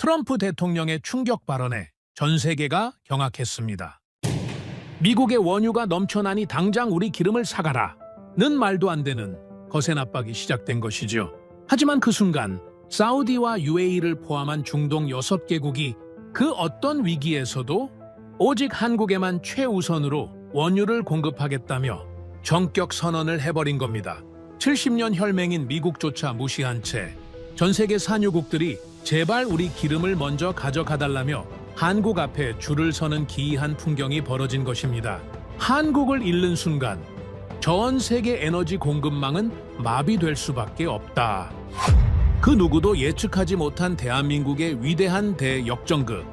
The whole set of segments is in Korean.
트럼프 대통령의 충격 발언에 전 세계가 경악했습니다. 미국의 원유가 넘쳐나니 당장 우리 기름을 사가라 는 말도 안 되는 거센 압박이 시작된 것이죠. 하지만 그 순간 사우디와 UAE를 포함한 중동 6개국이 그 어떤 위기에서도 오직 한국에만 최우선으로 원유를 공급하겠다며 전격 선언을 해버린 겁니다. 70년 혈맹인 미국조차 무시한 채 전 세계 산유국들이 제발 우리 기름을 먼저 가져가달라며 한국 앞에 줄을 서는 기이한 풍경이 벌어진 것입니다. 한국을 잃는 순간 전 세계 에너지 공급망은 마비될 수밖에 없다. 그 누구도 예측하지 못한 대한민국의 위대한 대역전극.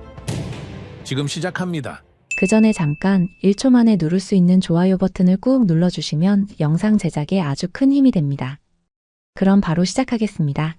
지금 시작합니다. 그 전에 잠깐 1초 만에 누를 수 있는 좋아요 버튼을 꾹 눌러주시면 영상 제작에 아주 큰 힘이 됩니다. 그럼 바로 시작하겠습니다.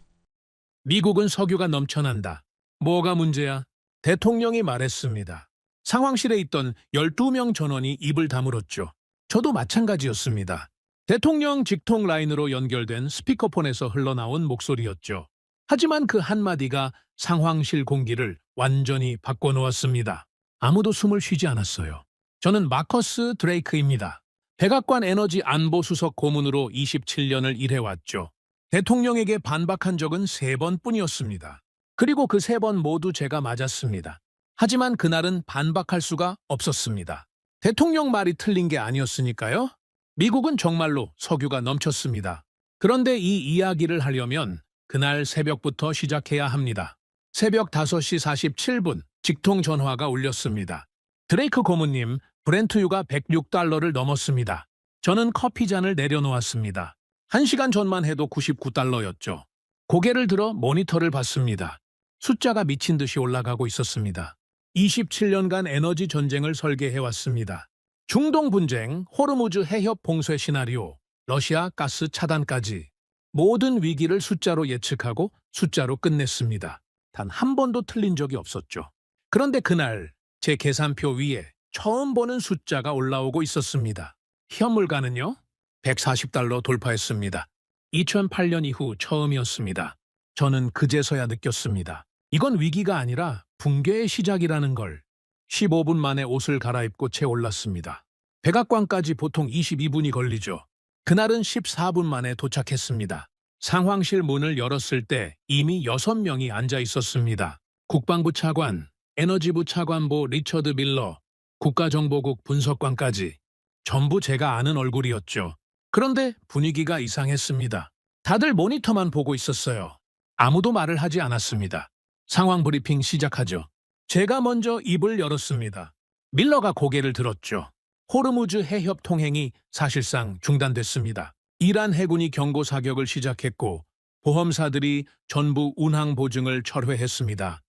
미국은 석유가 넘쳐난다. 뭐가 문제야? 대통령이 말했습니다. 상황실에 있던 12명 전원이 입을 다물었죠. 저도 마찬가지였습니다. 대통령 직통 라인으로 연결된 스피커폰에서 흘러나온 목소리였죠. 하지만 그 한마디가 상황실 공기를 완전히 바꿔놓았습니다. 아무도 숨을 쉬지 않았어요. 저는 마커스 드레이크입니다. 백악관 에너지 안보수석 고문으로 27년을 일해왔죠. 대통령에게 반박한 적은 3번뿐이었습니다. 그리고 그 3번 모두 제가 맞았습니다. 하지만 그날은 반박할 수가 없었습니다. 대통령 말이 틀린 게 아니었으니까요. 미국은 정말로 석유가 넘쳤습니다. 그런데 이 이야기를 하려면 그날 새벽부터 시작해야 합니다. 새벽 5시 47분 직통 전화가 울렸습니다. 드레이크 고문님, 브렌트유가 $106를 넘었습니다. 저는 커피잔을 내려놓았습니다. 1시간 전만 해도 $99였죠. 고개를 들어 모니터를 봤습니다. 숫자가 미친 듯이 올라가고 있었습니다. 27년간 에너지 전쟁을 설계해왔습니다. 중동 분쟁, 호르무즈 해협 봉쇄 시나리오, 러시아 가스 차단까지 모든 위기를 숫자로 예측하고 숫자로 끝냈습니다. 단 한 번도 틀린 적이 없었죠. 그런데 그날 제 계산표 위에 처음 보는 숫자가 올라오고 있었습니다. 현물가는요? $140 돌파했습니다. 2008년 이후 처음이었습니다. 저는 그제서야 느꼈습니다. 이건 위기가 아니라 붕괴의 시작이라는 걸. 15분 만에 옷을 갈아입고 채 올랐습니다. 백악관까지 보통 22분이 걸리죠. 그날은 14분 만에 도착했습니다. 상황실 문을 열었을 때 이미 6명이 앉아 있었습니다. 국방부 차관, 에너지부 차관보 리처드 밀러, 국가정보국 분석관까지 전부 제가 아는 얼굴이었죠. 그런데 분위기가 이상했습니다. 다들 모니터만 보고 있었어요. 아무도 말을 하지 않았습니다. 상황 브리핑 시작하죠. 제가 먼저 입을 열었습니다. 밀러가 고개를 들었죠. 호르무즈 해협 통행이 사실상 중단됐습니다. 이란 해군이 경고 사격을 시작했고 보험사들이 전부 운항 보증을 철회했습니다.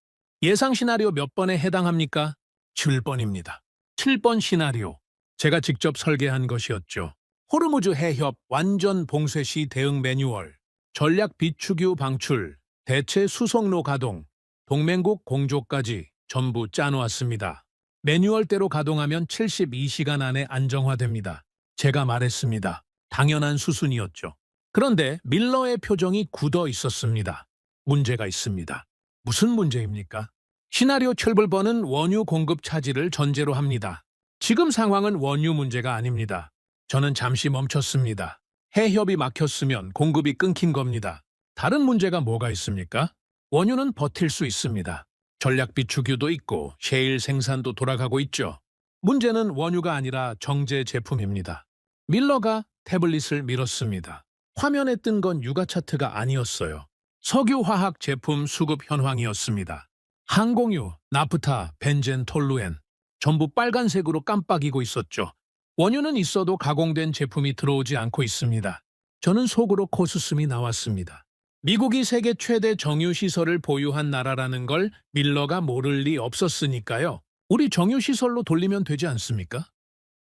예상 시나리오 몇 번에 해당합니까? 7번입니다. 7번 시나리오. 제가 직접 설계한 것이었죠. 호르무즈 해협 완전 봉쇄 시 대응 매뉴얼, 전략 비축유 방출, 대체 수송로 가동, 동맹국 공조까지 전부 짜놓았습니다. 매뉴얼대로 가동하면 72시간 안에 안정화됩니다. 제가 말했습니다. 당연한 수순이었죠. 그런데 밀러의 표정이 굳어 있었습니다. 문제가 있습니다. 무슨 문제입니까? 시나리오 7번은 원유 공급 차질을 전제로 합니다. 지금 상황은 원유 문제가 아닙니다. 저는 잠시 멈췄습니다. 해협이 막혔으면 공급이 끊긴 겁니다. 다른 문제가 뭐가 있습니까? 원유는 버틸 수 있습니다. 전략 비축유도 있고 셰일 생산도 돌아가고 있죠. 문제는 원유가 아니라 정제 제품입니다. 밀러가 태블릿을 밀었습니다. 화면에 뜬 건 유가 차트가 아니었어요. 석유화학 제품 수급 현황이었습니다. 항공유, 나프타, 벤젠, 톨루엔 전부 빨간색으로 깜빡이고 있었죠. 원유는 있어도 가공된 제품이 들어오지 않고 있습니다. 저는 속으로 코웃음이 나왔습니다. 미국이 세계 최대 정유시설을 보유한 나라라는 걸 밀러가 모를 리 없었으니까요. 우리 정유시설로 돌리면 되지 않습니까?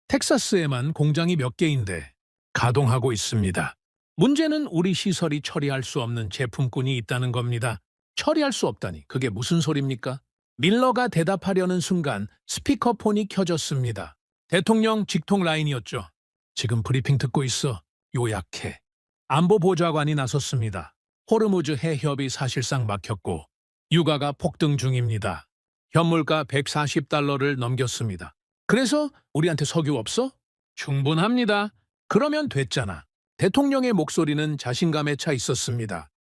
텍사스에만 공장이 몇 개인데 가동하고 있습니다. 문제는 우리 시설이 처리할 수 없는 제품군이 있다는 겁니다. 처리할 수 없다니 그게 무슨 소리입니까? 밀러가 대답하려는 순간 스피커폰이 켜졌습니다. 대통령 직통 라인이었죠. 지금 브리핑 듣고 있어. 요약해. 안보보좌관이 나섰습니다. 호르무즈 해협이 사실상 막혔고 유가가 폭등 중입니다. 현물가 140달러를 넘겼습니다. 그래서 우리한테 석유 없어? 충분합니다. 그러면 됐잖아. 대통령의 목소리는 자신감에 차 있었습니다.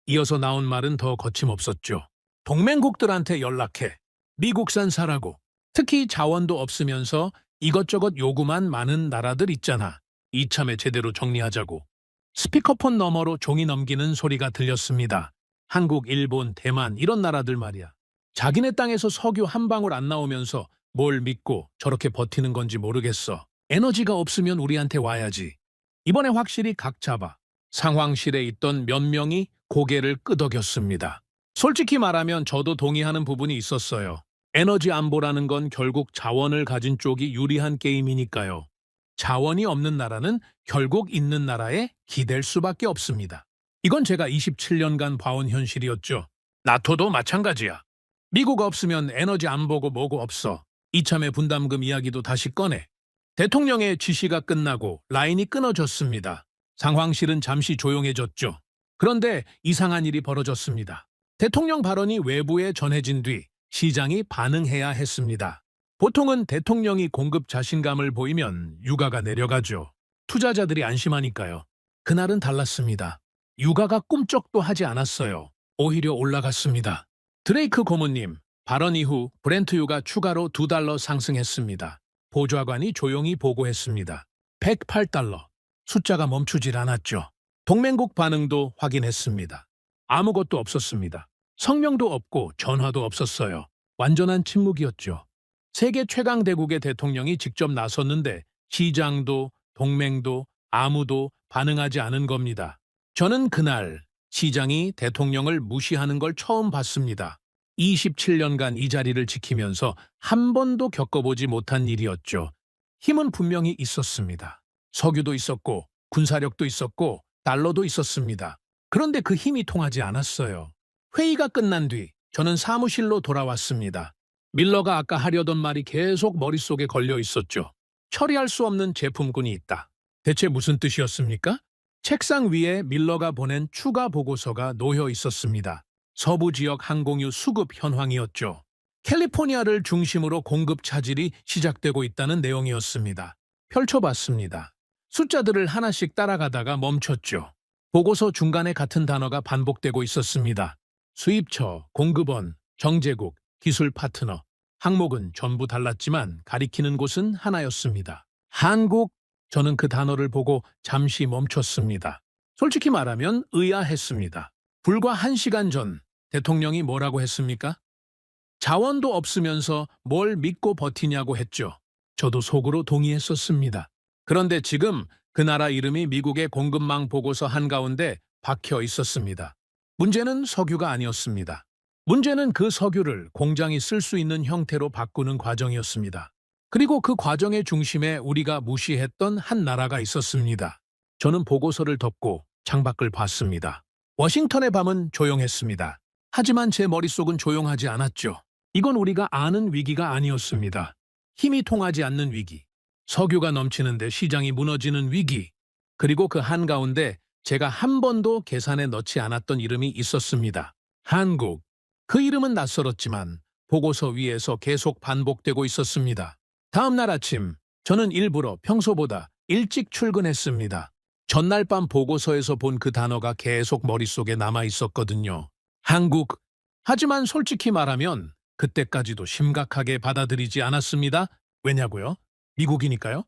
이어서 나온 말은 더 거침없었죠. 동맹국들한테 연락해. 미국산 사라고. 특히 자원도 없으면서 이것저것 요구만 많은 나라들 있잖아. 이참에 제대로 정리하자고. 스피커폰 너머로 종이 넘기는 소리가 들렸습니다. 한국, 일본, 대만 이런 나라들 말이야. 자기네 땅에서 석유 한 방울 안 나오면서 뭘 믿고 저렇게 버티는 건지 모르겠어. 에너지가 없으면 우리한테 와야지. 이번에 확실히 각 잡아. 상황실에 있던 몇 명이 고개를 끄덕였습니다. 솔직히 말하면 저도 동의하는 부분이 있었어요. 에너지 안보라는 건 결국 자원을 가진 쪽이 유리한 게임이니까요. 자원이 없는 나라는 결국 있는 나라에 기댈 수밖에 없습니다. 이건 제가 27년간 봐온 현실이었죠. 나토도 마찬가지야. 미국 없으면 에너지 안보고 뭐고 없어. 이참에 분담금 이야기도 다시 꺼내. 대통령의 지시가 끝나고 라인이 끊어졌습니다. 상황실은 잠시 조용해졌죠. 그런데 이상한 일이 벌어졌습니다. 대통령 발언이 외부에 전해진 뒤 시장이 반응해야 했습니다. 보통은 대통령이 공급 자신감을 보이면 유가가 내려가죠. 투자자들이 안심하니까요. 그날은 달랐습니다. 유가가 꿈쩍도 하지 않았어요. 오히려 올라갔습니다. 드레이크 고문님, 발언 이후 브렌트유가 추가로 $2 상승했습니다. 보좌관이 조용히 보고했습니다. 108달러. 숫자가 멈추질 않았죠. 동맹국 반응도 확인했습니다. 아무것도 없었습니다. 성명도 없고 전화도 없었어요. 완전한 침묵이었죠. 세계 최강 대국의 대통령이 직접 나섰는데 시장도 동맹도 아무도 반응하지 않은 겁니다. 저는 그날 시장이 대통령을 무시하는 걸 처음 봤습니다. 27년간 이 자리를 지키면서 한 번도 겪어보지 못한 일이었죠. 힘은 분명히 있었습니다. 석유도 있었고 군사력도 있었고 달러도 있었습니다. 그런데 그 힘이 통하지 않았어요. 회의가 끝난 뒤 저는 사무실로 돌아왔습니다. 밀러가 아까 하려던 말이 계속 머릿속에 걸려 있었죠. 처리할 수 없는 제품군이 있다. 대체 무슨 뜻이었습니까? 책상 위에 밀러가 보낸 추가 보고서가 놓여 있었습니다. 서부 지역 항공유 수급 현황이었죠. 캘리포니아를 중심으로 공급 차질이 시작되고 있다는 내용이었습니다. 펼쳐봤습니다. 숫자들을 하나씩 따라가다가 멈췄죠. 보고서 중간에 같은 단어가 반복되고 있었습니다. 수입처, 공급원, 정제국, 기술 파트너. 항목은 전부 달랐지만 가리키는 곳은 하나였습니다. 한국. 저는 그 단어를 보고 잠시 멈췄습니다. 솔직히 말하면 의아했습니다. 불과 1시간 전 대통령이 뭐라고 했습니까? 자원도 없으면서 뭘 믿고 버티냐고 했죠. 저도 속으로 동의했었습니다. 그런데 지금 그 나라 이름이 미국의 공급망 보고서 한가운데 박혀 있었습니다. 문제는 석유가 아니었습니다. 문제는 그 석유를 공장이 쓸 수 있는 형태로 바꾸는 과정이었습니다. 그리고 그 과정의 중심에 우리가 무시했던 한 나라가 있었습니다. 저는 보고서를 덮고 창밖을 봤습니다. 워싱턴의 밤은 조용했습니다. 하지만 제 머릿속은 조용하지 않았죠. 이건 우리가 아는 위기가 아니었습니다. 힘이 통하지 않는 위기, 석유가 넘치는데 시장이 무너지는 위기, 그리고 그 한가운데 제가 한 번도 계산에 넣지 않았던 이름이 있었습니다. 한국. 그 이름은 낯설었지만 보고서 위에서 계속 반복되고 있었습니다. 다음 날 아침, 저는 일부러 평소보다 일찍 출근했습니다. 전날 밤 보고서에서 본 그 단어가 계속 머릿속에 남아 있었거든요. 한국. 하지만 솔직히 말하면 그때까지도 심각하게 받아들이지 않았습니다. 왜냐고요? 미국이니까요.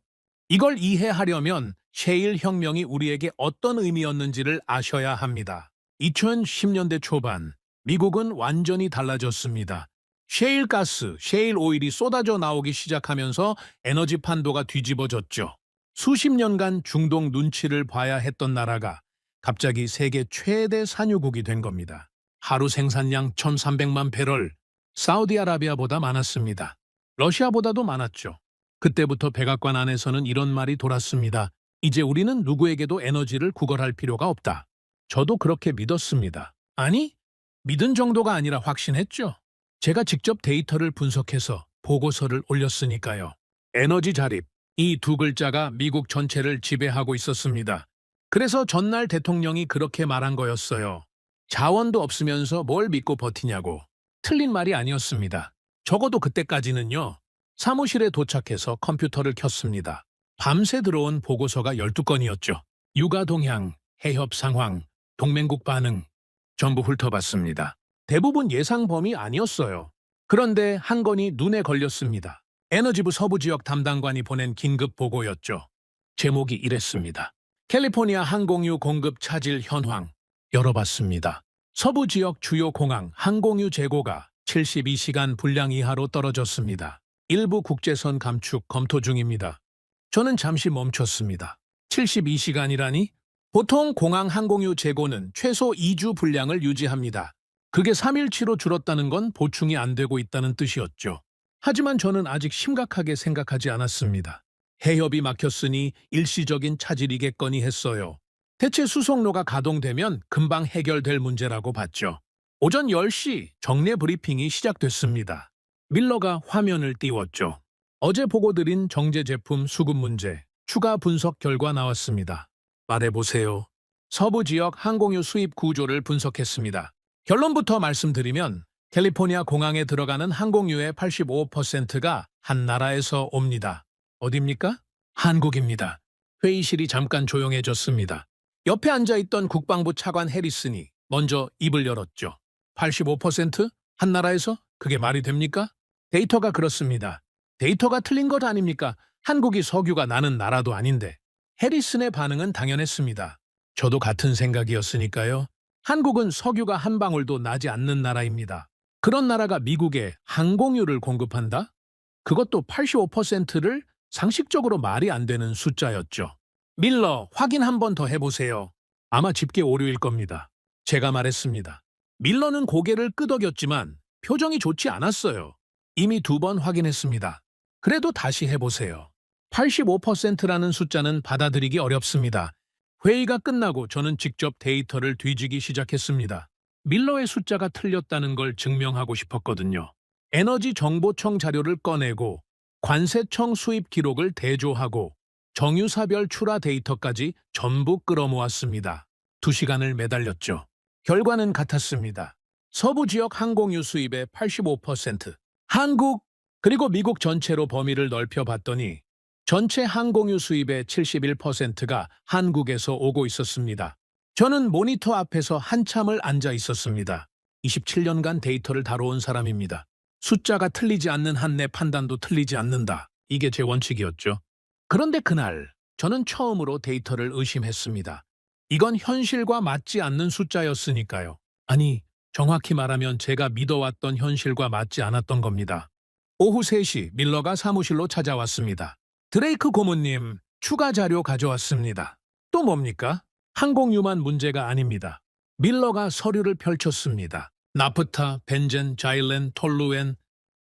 이걸 이해하려면 셰일 혁명이 우리에게 어떤 의미였는지를 아셔야 합니다. 2010년대 초반, 미국은 완전히 달라졌습니다. 셰일 가스, 셰일 오일이 쏟아져 나오기 시작하면서 에너지 판도가 뒤집어졌죠. 수십 년간 중동 눈치를 봐야 했던 나라가 갑자기 세계 최대 산유국이 된 겁니다. 하루 생산량 1,300만 배럴, 사우디아라비아보다 많았습니다. 러시아보다도 많았죠. 그때부터 백악관 안에서는 이런 말이 돌았습니다. 이제 우리는 누구에게도 에너지를 구걸할 필요가 없다. 저도 그렇게 믿었습니다. 아니, 믿은 정도가 아니라 확신했죠. 제가 직접 데이터를 분석해서 보고서를 올렸으니까요. 에너지 자립, 이 두 글자가 미국 전체를 지배하고 있었습니다. 그래서 전날 대통령이 그렇게 말한 거였어요. 자원도 없으면서 뭘 믿고 버티냐고. 틀린 말이 아니었습니다. 적어도 그때까지는요. 사무실에 도착해서 컴퓨터를 켰습니다. 밤새 들어온 보고서가 12건이었죠. 육아 동향, 해협 상황, 동맹국 반응 전부 훑어봤습니다. 대부분 예상 범위 아니었어요. 그런데 한 건이 눈에 걸렸습니다. 에너지부 서부지역 담당관이 보낸 긴급 보고였죠. 제목이 이랬습니다. 캘리포니아 항공유 공급 차질 현황. 열어봤습니다. 서부지역 주요 공항 항공유 재고가 72시간 분량 이하로 떨어졌습니다. 일부 국제선 감축 검토 중입니다. 저는 잠시 멈췄습니다. 72시간이라니? 보통 공항 항공유 재고는 최소 2주 분량을 유지합니다. 그게 3일치로 줄었다는 건 보충이 안 되고 있다는 뜻이었죠. 하지만 저는 아직 심각하게 생각하지 않았습니다. 해협이 막혔으니 일시적인 차질이겠거니 했어요. 대체 수송로가 가동되면 금방 해결될 문제라고 봤죠. 오전 10시 정례 브리핑이 시작됐습니다. 밀러가 화면을 띄웠죠. 어제 보고드린 정제 제품 수급 문제, 추가 분석 결과 나왔습니다. 말해보세요. 서부 지역 항공유 수입 구조를 분석했습니다. 결론부터 말씀드리면 캘리포니아 공항에 들어가는 항공유의 85%가 한 나라에서 옵니다. 어딥니까? 한국입니다. 회의실이 잠깐 조용해졌습니다. 옆에 앉아있던 국방부 차관 해리슨이 먼저 입을 열었죠. 85%? 한 나라에서? 그게 말이 됩니까? 데이터가 그렇습니다. 데이터가 틀린 것 아닙니까? 한국이 석유가 나는 나라도 아닌데. 해리슨의 반응은 당연했습니다. 저도 같은 생각이었으니까요. 한국은 석유가 한 방울도 나지 않는 나라입니다. 그런 나라가 미국에 항공유를 공급한다? 그것도 85%를 상식적으로 말이 안 되는 숫자였죠. 밀러, 확인 한 번 더 해보세요. 아마 집계 오류일 겁니다. 제가 말했습니다. 밀러는 고개를 끄덕였지만 표정이 좋지 않았어요. 이미 2번 확인했습니다. 그래도 다시 해보세요. 85%라는 숫자는 받아들이기 어렵습니다. 회의가 끝나고 저는 직접 데이터를 뒤지기 시작했습니다. 밀러의 숫자가 틀렸다는 걸 증명하고 싶었거든요. 에너지정보청 자료를 꺼내고 관세청 수입 기록을 대조하고 정유사별 출하 데이터까지 전부 끌어모았습니다. 2시간을 매달렸죠. 결과는 같았습니다. 서부 지역 항공유 수입의 85%, 한국 그리고 미국 전체로 범위를 넓혀봤더니 전체 항공유 수입의 71%가 한국에서 오고 있었습니다. 저는 모니터 앞에서 한참을 앉아 있었습니다. 27년간 데이터를 다뤄온 사람입니다. 숫자가 틀리지 않는 한 내 판단도 틀리지 않는다. 이게 제 원칙이었죠. 그런데 그날 저는 처음으로 데이터를 의심했습니다. 이건 현실과 맞지 않는 숫자였으니까요. 아니, 정확히 말하면 제가 믿어왔던 현실과 맞지 않았던 겁니다. 오후 3시 밀러가 사무실로 찾아왔습니다. 드레이크 고문님, 추가 자료 가져왔습니다. 또 뭡니까? 항공유만 문제가 아닙니다. 밀러가 서류를 펼쳤습니다. 나프타, 벤젠, 자일렌, 톨루엔,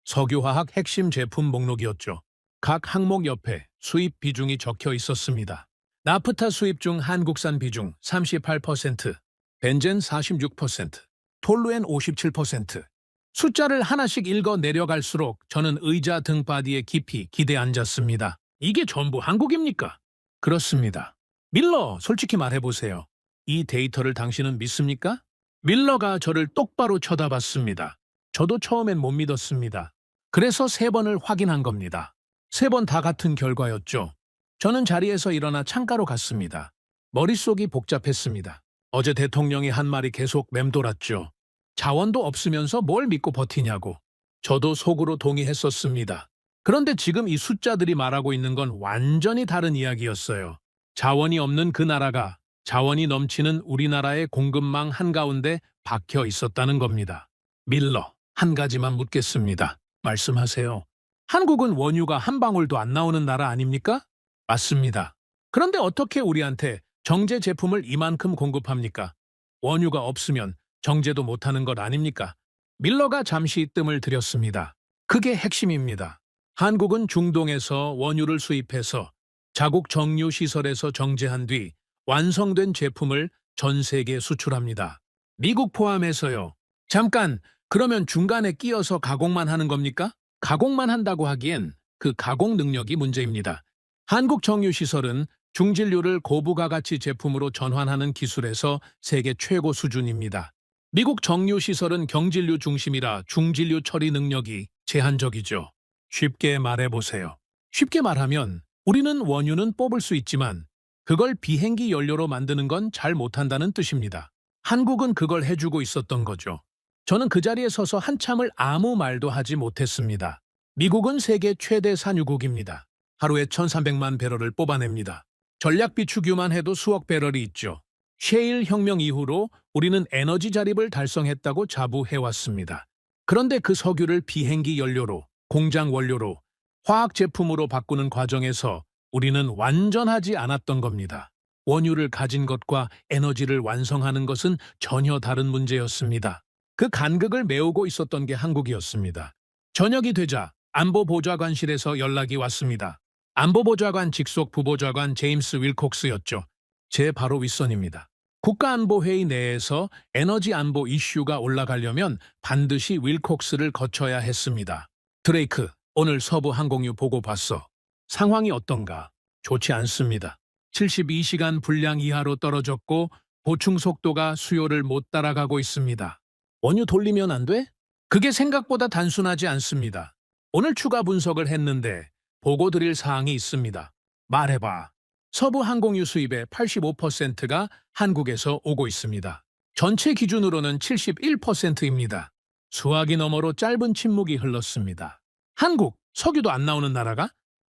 석유화학 핵심 제품 목록이었죠. 각 항목 옆에 수입 비중이 적혀 있었습니다. 나프타 수입 중 한국산 비중 38%, 벤젠 46%, 톨루엔 57%. 숫자를 하나씩 읽어 내려갈수록 저는 의자 등바디에 깊이 기대 앉았습니다. 이게 전부 한국입니까? 그렇습니다. 밀러, 솔직히 말해보세요. 이 데이터를 당신은 믿습니까? 밀러가 저를 똑바로 쳐다봤습니다. 저도 처음엔 못 믿었습니다. 그래서 3번을 확인한 겁니다. 3번 다 같은 결과였죠. 저는 자리에서 일어나 창가로 갔습니다. 머릿속이 복잡했습니다. 어제 대통령이 한 말이 계속 맴돌았죠. 자원도 없으면서 뭘 믿고 버티냐고. 저도 속으로 동의했었습니다. 그런데 지금 이 숫자들이 말하고 있는 건 완전히 다른 이야기였어요. 자원이 없는 그 나라가 자원이 넘치는 우리나라의 공급망 한가운데 박혀 있었다는 겁니다. 밀러, 한 가지만 묻겠습니다. 말씀하세요. 한국은 원유가 한 방울도 안 나오는 나라 아닙니까? 맞습니다. 그런데 어떻게 우리한테 정제 제품을 이만큼 공급합니까? 원유가 없으면 정제도 못하는 것 아닙니까? 밀러가 잠시 뜸을 들였습니다. 그게 핵심입니다. 한국은 중동에서 원유를 수입해서 자국 정유 시설에서 정제한 뒤 완성된 제품을 전 세계에 수출합니다. 미국 포함해서요. 잠깐, 그러면 중간에 끼어서 가공만 하는 겁니까? 가공만 한다고 하기엔 그 가공 능력이 문제입니다. 한국 정유 시설은 중진류를 고부가가치 제품으로 전환하는 기술에서 세계 최고 수준입니다. 미국 정유시설은 경진류 중심이라 중진류 처리 능력이 제한적이죠. 쉽게 말해보세요. 쉽게 말하면 우리는 원유는 뽑을 수 있지만 그걸 비행기 연료로 만드는 건 잘 못한다는 뜻입니다. 한국은 그걸 해주고 있었던 거죠. 저는 그 자리에 서서 한참을 아무 말도 하지 못했습니다. 미국은 세계 최대 산유국입니다. 하루에 1,300만 배럴을 뽑아냅니다. 전략 비축유만 해도 수억 배럴이 있죠. 셰일 혁명 이후로 우리는 에너지 자립을 달성했다고 자부해왔습니다. 그런데 그 석유를 비행기 연료로, 공장 원료로, 화학 제품으로 바꾸는 과정에서 우리는 완전하지 않았던 겁니다. 원유를 가진 것과 에너지를 완성하는 것은 전혀 다른 문제였습니다. 그 간극을 메우고 있었던 게 한국이었습니다. 저녁이 되자 안보보좌관실에서 연락이 왔습니다. 안보보좌관 직속 부보좌관 제임스 윌콕스였죠. 제 바로 윗선입니다. 국가안보회의 내에서 에너지 안보 이슈가 올라가려면 반드시 윌콕스를 거쳐야 했습니다. 드레이크, 오늘 서부 항공유 보고 봤어. 상황이 어떤가? 좋지 않습니다. 72시간 분량 이하로 떨어졌고 보충 속도가 수요를 못 따라가고 있습니다. 원유 돌리면 안 돼? 그게 생각보다 단순하지 않습니다. 오늘 추가 분석을 했는데 보고 드릴 사항이 있습니다. 말해봐. 서부 항공유 수입의 85%가 한국에서 오고 있습니다. 전체 기준으로는 71%입니다. 수화기 너머로 짧은 침묵이 흘렀습니다. 한국, 석유도 안 나오는 나라가?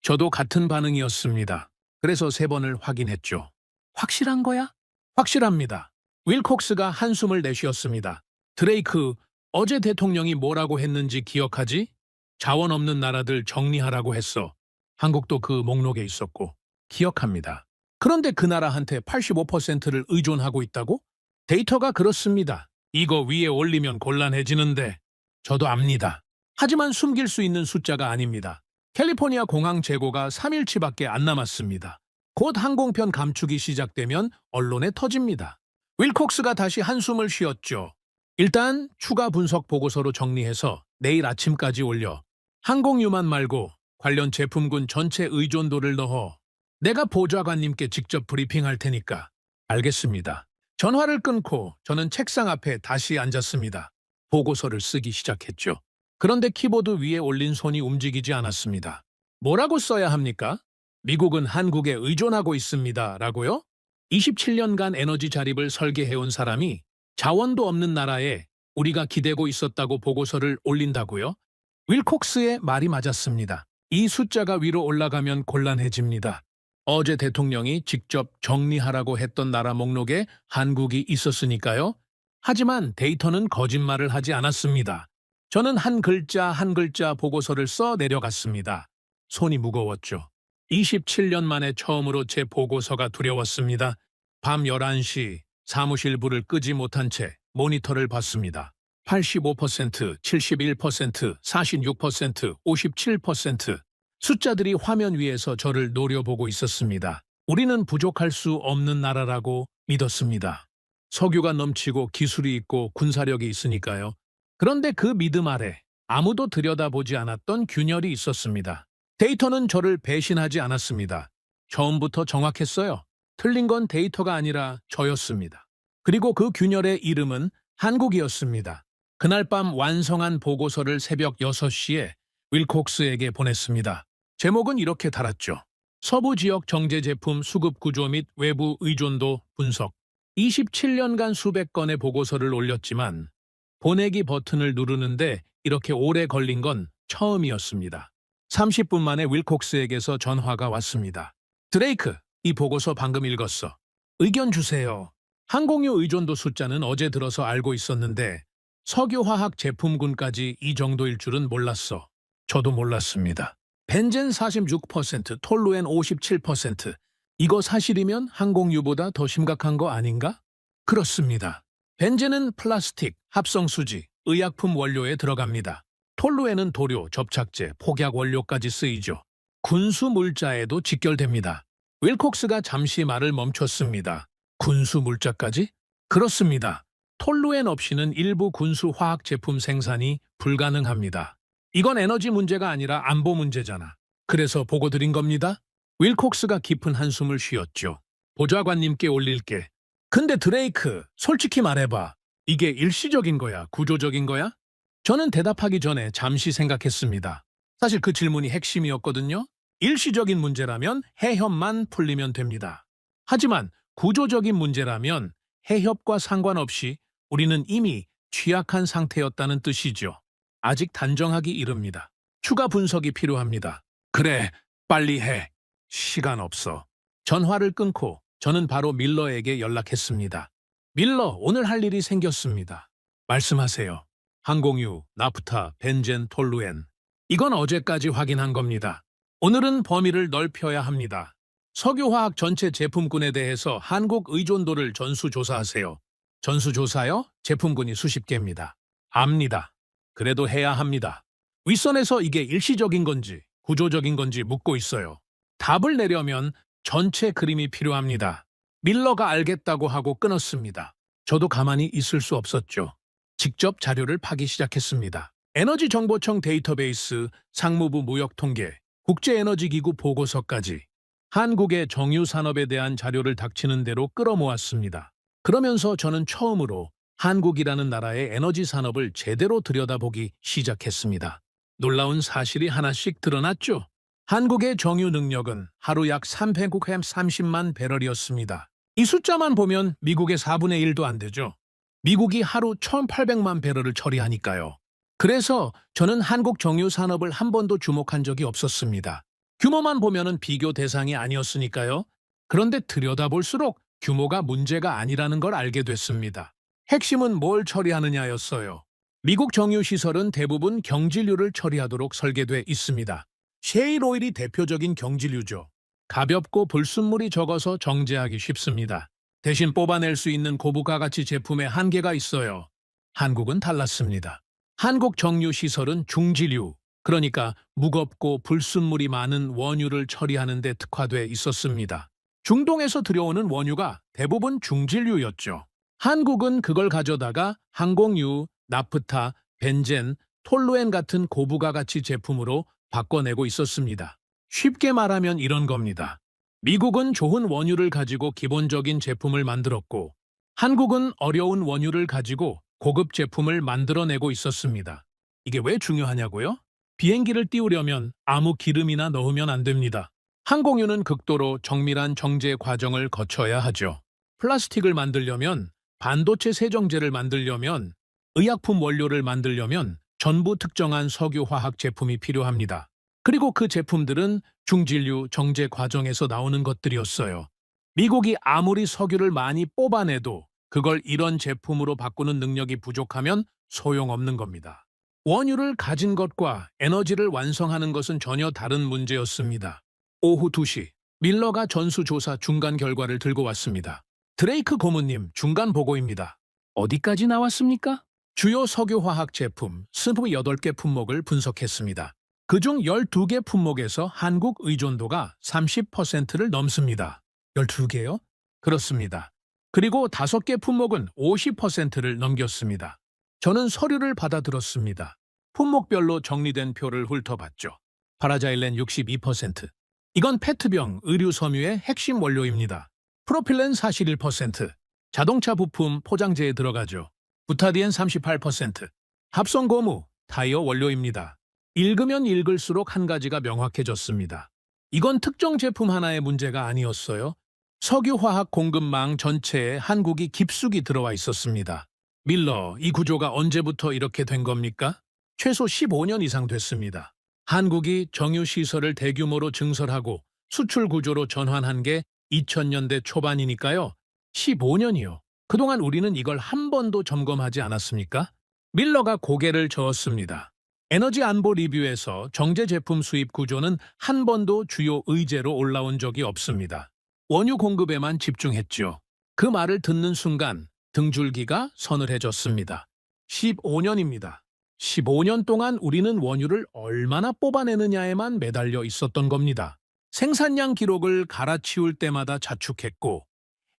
저도 같은 반응이었습니다. 그래서 3번을 확인했죠. 확실한 거야? 확실합니다. 윌콕스가 한숨을 내쉬었습니다. 드레이크, 어제 대통령이 뭐라고 했는지 기억하지? 자원 없는 나라들 정리하라고 했어. 한국도 그 목록에 있었고. 기억합니다. 그런데 그 나라한테 85%를 의존하고 있다고? 데이터가 그렇습니다. 이거 위에 올리면 곤란해지는데. 저도 압니다. 하지만 숨길 수 있는 숫자가 아닙니다. 캘리포니아 공항 재고가 3일치밖에 안 남았습니다. 곧 항공편 감축이 시작되면 언론에 터집니다. 윌콕스가 다시 한숨을 쉬었죠. 일단 추가 분석 보고서로 정리해서 내일 아침까지 올려. 항공유만 말고 관련 제품군 전체 의존도를 넣어. 내가 보좌관님께 직접 브리핑할 테니까. 알겠습니다. 전화를 끊고 저는 책상 앞에 다시 앉았습니다. 보고서를 쓰기 시작했죠. 그런데 키보드 위에 올린 손이 움직이지 않았습니다. 뭐라고 써야 합니까? 미국은 한국에 의존하고 있습니다. 라고요? 27년간 에너지 자립을 설계해온 사람이 자원도 없는 나라에 우리가 기대고 있었다고 보고서를 올린다고요? 윌콕스의 말이 맞았습니다. 이 숫자가 위로 올라가면 곤란해집니다. 어제 대통령이 직접 정리하라고 했던 나라 목록에 한국이 있었으니까요. 하지만 데이터는 거짓말을 하지 않았습니다. 저는 한 글자 한 글자 보고서를 써 내려갔습니다. 손이 무거웠죠. 27년 만에 처음으로 제 보고서가 두려웠습니다. 밤 11시 사무실 불을 끄지 못한 채 모니터를 봤습니다. 85%, 71%, 46%, 57% 숫자들이 화면 위에서 저를 노려보고 있었습니다. 우리는 부족할 수 없는 나라라고 믿었습니다. 석유가 넘치고 기술이 있고 군사력이 있으니까요. 그런데 그 믿음 아래 아무도 들여다보지 않았던 균열이 있었습니다. 데이터는 저를 배신하지 않았습니다. 처음부터 정확했어요. 틀린 건 데이터가 아니라 저였습니다. 그리고 그 균열의 이름은 한국이었습니다. 그날 밤 완성한 보고서를 새벽 6시에 윌콕스에게 보냈습니다. 제목은 이렇게 달았죠. 서부 지역 정제 제품 수급 구조 및 외부 의존도 분석. 27년간 수백 건의 보고서를 올렸지만 보내기 버튼을 누르는데 이렇게 오래 걸린 건 처음이었습니다. 30분 만에 윌콕스에게서 전화가 왔습니다. 드레이크, 이 보고서 방금 읽었어. 의견 주세요. 항공유 의존도 숫자는 어제 들어서 알고 있었는데 석유화학 제품군까지 이 정도일 줄은 몰랐어. 저도 몰랐습니다. 벤젠 46%, 톨루엔 57%. 이거 사실이면 항공유보다 더 심각한 거 아닌가? 그렇습니다. 벤젠은 플라스틱, 합성수지, 의약품 원료에 들어갑니다. 톨루엔은 도료, 접착제, 폭약 원료까지 쓰이죠. 군수 물자에도 직결됩니다. 윌콕스가 잠시 말을 멈췄습니다. 군수 물자까지? 그렇습니다. 톨루엔 없이는 일부 군수 화학 제품 생산이 불가능합니다. 이건 에너지 문제가 아니라 안보 문제잖아. 그래서 보고 드린 겁니다. 윌콕스가 깊은 한숨을 쉬었죠. 보좌관님께 올릴게. 근데 드레이크, 솔직히 말해봐. 이게 일시적인 거야, 구조적인 거야? 저는 대답하기 전에 잠시 생각했습니다. 사실 그 질문이 핵심이었거든요. 일시적인 문제라면 해협만 풀리면 됩니다. 하지만 구조적인 문제라면 해협과 상관없이 우리는 이미 취약한 상태였다는 뜻이죠. 아직 단정하기 이릅니다. 추가 분석이 필요합니다. 그래, 빨리 해. 시간 없어. 전화를 끊고 저는 바로 밀러에게 연락했습니다. 밀러, 오늘 할 일이 생겼습니다. 말씀하세요. 항공유, 나프타, 벤젠, 톨루엔. 이건 어제까지 확인한 겁니다. 오늘은 범위를 넓혀야 합니다. 석유화학 전체 제품군에 대해서 한국 의존도를 전수조사하세요. 전수조사요? 제품군이 수십 개입니다. 압니다. 그래도 해야 합니다. 윗선에서 이게 일시적인 건지 구조적인 건지 묻고 있어요. 답을 내려면 전체 그림이 필요합니다. 밀러가 알겠다고 하고 끊었습니다. 저도 가만히 있을 수 없었죠. 직접 자료를 파기 시작했습니다. 에너지정보청 데이터베이스, 상무부 무역통계, 국제에너지기구 보고서까지 한국의 정유산업에 대한 자료를 닥치는 대로 끌어모았습니다. 그러면서 저는 처음으로 한국이라는 나라의 에너지 산업을 제대로 들여다보기 시작했습니다. 놀라운 사실이 하나씩 드러났죠. 한국의 정유 능력은 하루 약 330만 배럴이었습니다. 이 숫자만 보면 미국의 4분의 1도 안 되죠. 미국이 하루 1,800만 배럴을 처리하니까요. 그래서 저는 한국 정유 산업을 한 번도 주목한 적이 없었습니다. 규모만 보면은 비교 대상이 아니었으니까요. 그런데 들여다볼수록 규모가 문제가 아니라는 걸 알게 됐습니다. 핵심은 뭘 처리하느냐였어요. 미국 정유 시설은 대부분 경질유를 처리하도록 설계돼 있습니다. 셰일 오일이 대표적인 경질유죠. 가볍고 불순물이 적어서 정제하기 쉽습니다. 대신 뽑아낼 수 있는 고부가 가치 제품에 한계가 있어요. 한국은 달랐습니다. 한국 정유 시설은 중질유, 그러니까 무겁고 불순물이 많은 원유를 처리하는 데 특화돼 있었습니다. 중동에서 들여오는 원유가 대부분 중질유였죠. 한국은 그걸 가져다가 항공유, 나프타, 벤젠, 톨루엔 같은 고부가 가치 제품으로 바꿔내고 있었습니다. 쉽게 말하면 이런 겁니다. 미국은 좋은 원유를 가지고 기본적인 제품을 만들었고, 한국은 어려운 원유를 가지고 고급 제품을 만들어내고 있었습니다. 이게 왜 중요하냐고요? 비행기를 띄우려면 아무 기름이나 넣으면 안 됩니다. 항공유는 극도로 정밀한 정제 과정을 거쳐야 하죠. 플라스틱을 만들려면, 반도체 세정제를 만들려면, 의약품 원료를 만들려면 전부 특정한 석유화학 제품이 필요합니다. 그리고 그 제품들은 중질유 정제 과정에서 나오는 것들이었어요. 미국이 아무리 석유를 많이 뽑아내도 그걸 이런 제품으로 바꾸는 능력이 부족하면 소용없는 겁니다. 원유를 가진 것과 에너지를 완성하는 것은 전혀 다른 문제였습니다. 오후 2시, 밀러가 전수조사 중간 결과를 들고 왔습니다. 드레이크 고문님, 중간 보고입니다. 어디까지 나왔습니까? 주요 석유화학 제품 28개 품목을 분석했습니다. 그중 12개 품목에서 한국 의존도가 30%를 넘습니다. 12개요? 그렇습니다. 그리고 5개 품목은 50%를 넘겼습니다. 저는 서류를 받아들었습니다. 품목별로 정리된 표를 훑어봤죠. 파라자일렌 62%. 이건 페트병, 의류 섬유의 핵심 원료입니다. 프로필렌 41%. 자동차 부품, 포장재에 들어가죠. 부타디엔 38%. 합성 고무, 타이어 원료입니다. 읽으면 읽을수록 한 가지가 명확해졌습니다. 이건 특정 제품 하나의 문제가 아니었어요. 석유화학 공급망 전체에 한국이 깊숙이 들어와 있었습니다. 밀러, 이 구조가 언제부터 이렇게 된 겁니까? 최소 15년 이상 됐습니다. 한국이 정유시설을 대규모로 증설하고 수출 구조로 전환한 게 2000년대 초반이니까요. 15년이요. 그동안 우리는 이걸 한 번도 점검하지 않았습니까? 밀러가 고개를 저었습니다. 에너지 안보 리뷰에서 정제 제품 수입 구조는 한 번도 주요 의제로 올라온 적이 없습니다. 원유 공급에만 집중했죠. 그 말을 듣는 순간 등줄기가 서늘해졌습니다. 15년입니다. 15년 동안 우리는 원유를 얼마나 뽑아내느냐에만 매달려 있었던 겁니다. 생산량 기록을 갈아치울 때마다 자축했고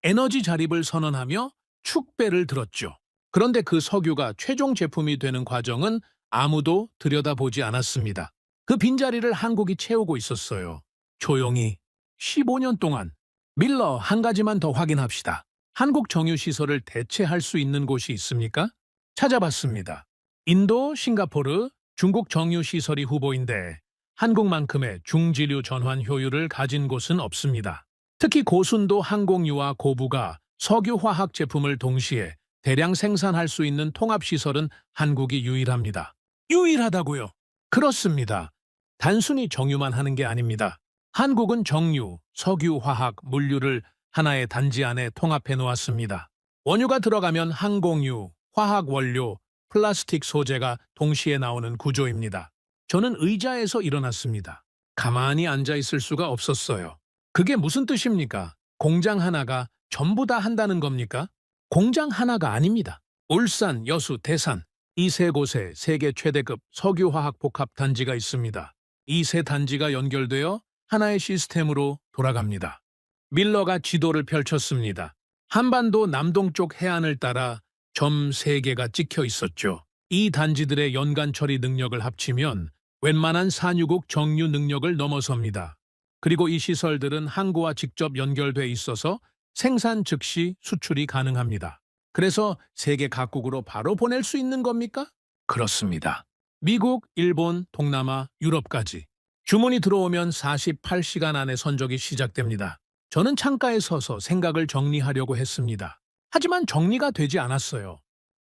에너지 자립을 선언하며 축배를 들었죠. 그런데 그 석유가 최종 제품이 되는 과정은 아무도 들여다보지 않았습니다. 그 빈자리를 한국이 채우고 있었어요. 조용히 15년 동안. 밀러, 한 가지만 더 확인합시다. 한국 정유시설을 대체할 수 있는 곳이 있습니까? 찾아봤습니다. 인도, 싱가포르, 중국 정유시설이 후보인데 한국만큼의 중지류 전환 효율을 가진 곳은 없습니다. 특히 고순도 항공유와 고부가 석유화학 제품을 동시에 대량 생산할 수 있는 통합시설은 한국이 유일합니다. 유일하다고요? 그렇습니다. 단순히 정유만 하는 게 아닙니다. 한국은 정유, 석유화학, 물류를 하나의 단지 안에 통합해 놓았습니다. 원유가 들어가면 항공유, 화학 원료, 플라스틱 소재가 동시에 나오는 구조입니다. 저는 의자에서 일어났습니다. 가만히 앉아 있을 수가 없었어요. 그게 무슨 뜻입니까? 공장 하나가 전부 다 한다는 겁니까? 공장 하나가 아닙니다. 울산, 여수, 대산 이 세 곳에 세계 최대급 석유화학 복합 단지가 있습니다. 이 세 단지가 연결되어 하나의 시스템으로 돌아갑니다. 밀러가 지도를 펼쳤습니다. 한반도 남동쪽 해안을 따라 점 3개가 찍혀 있었죠. 이 단지들의 연간 처리 능력을 합치면 웬만한 산유국 정유 능력을 넘어섭니다. 그리고 이 시설들은 항구와 직접 연결돼 있어서 생산 즉시 수출이 가능합니다. 그래서 세계 각국으로 바로 보낼 수 있는 겁니까? 그렇습니다. 미국, 일본, 동남아, 유럽까지. 주문이 들어오면 48시간 안에 선적이 시작됩니다. 저는 창가에 서서 생각을 정리하려고 했습니다. 하지만 정리가 되지 않았어요.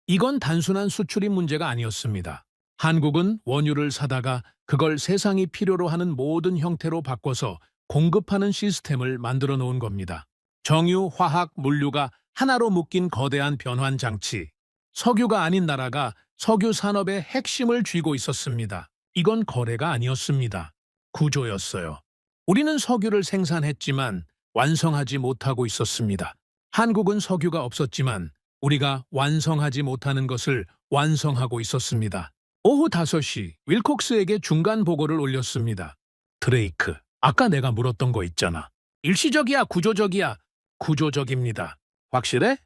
이건 단순한 수출이 문제가 아니었습니다. 한국은 원유를 사다가 그걸 세상이 필요로 하는 모든 형태로 바꿔서 공급하는 시스템을 만들어 놓은 겁니다. 정유, 화학, 물류가 하나로 묶인 거대한 변환 장치. 석유가 아닌 나라가 석유 산업의 핵심을 쥐고 있었습니다. 이건 거래가 아니었습니다. 구조였어요. 우리는 석유를 생산했지만 완성하지 못하고 있었습니다. 한국은 석유가 없었지만 우리가 완성하지 못하는 것을 완성하고 있었습니다. 오후 5시 윌콕스에게 중간 보고를 올렸습니다. 드레이크, 아까 내가 물었던 거 있잖아. 일시적이야, 구조적이야? 구조적입니다. 확실해?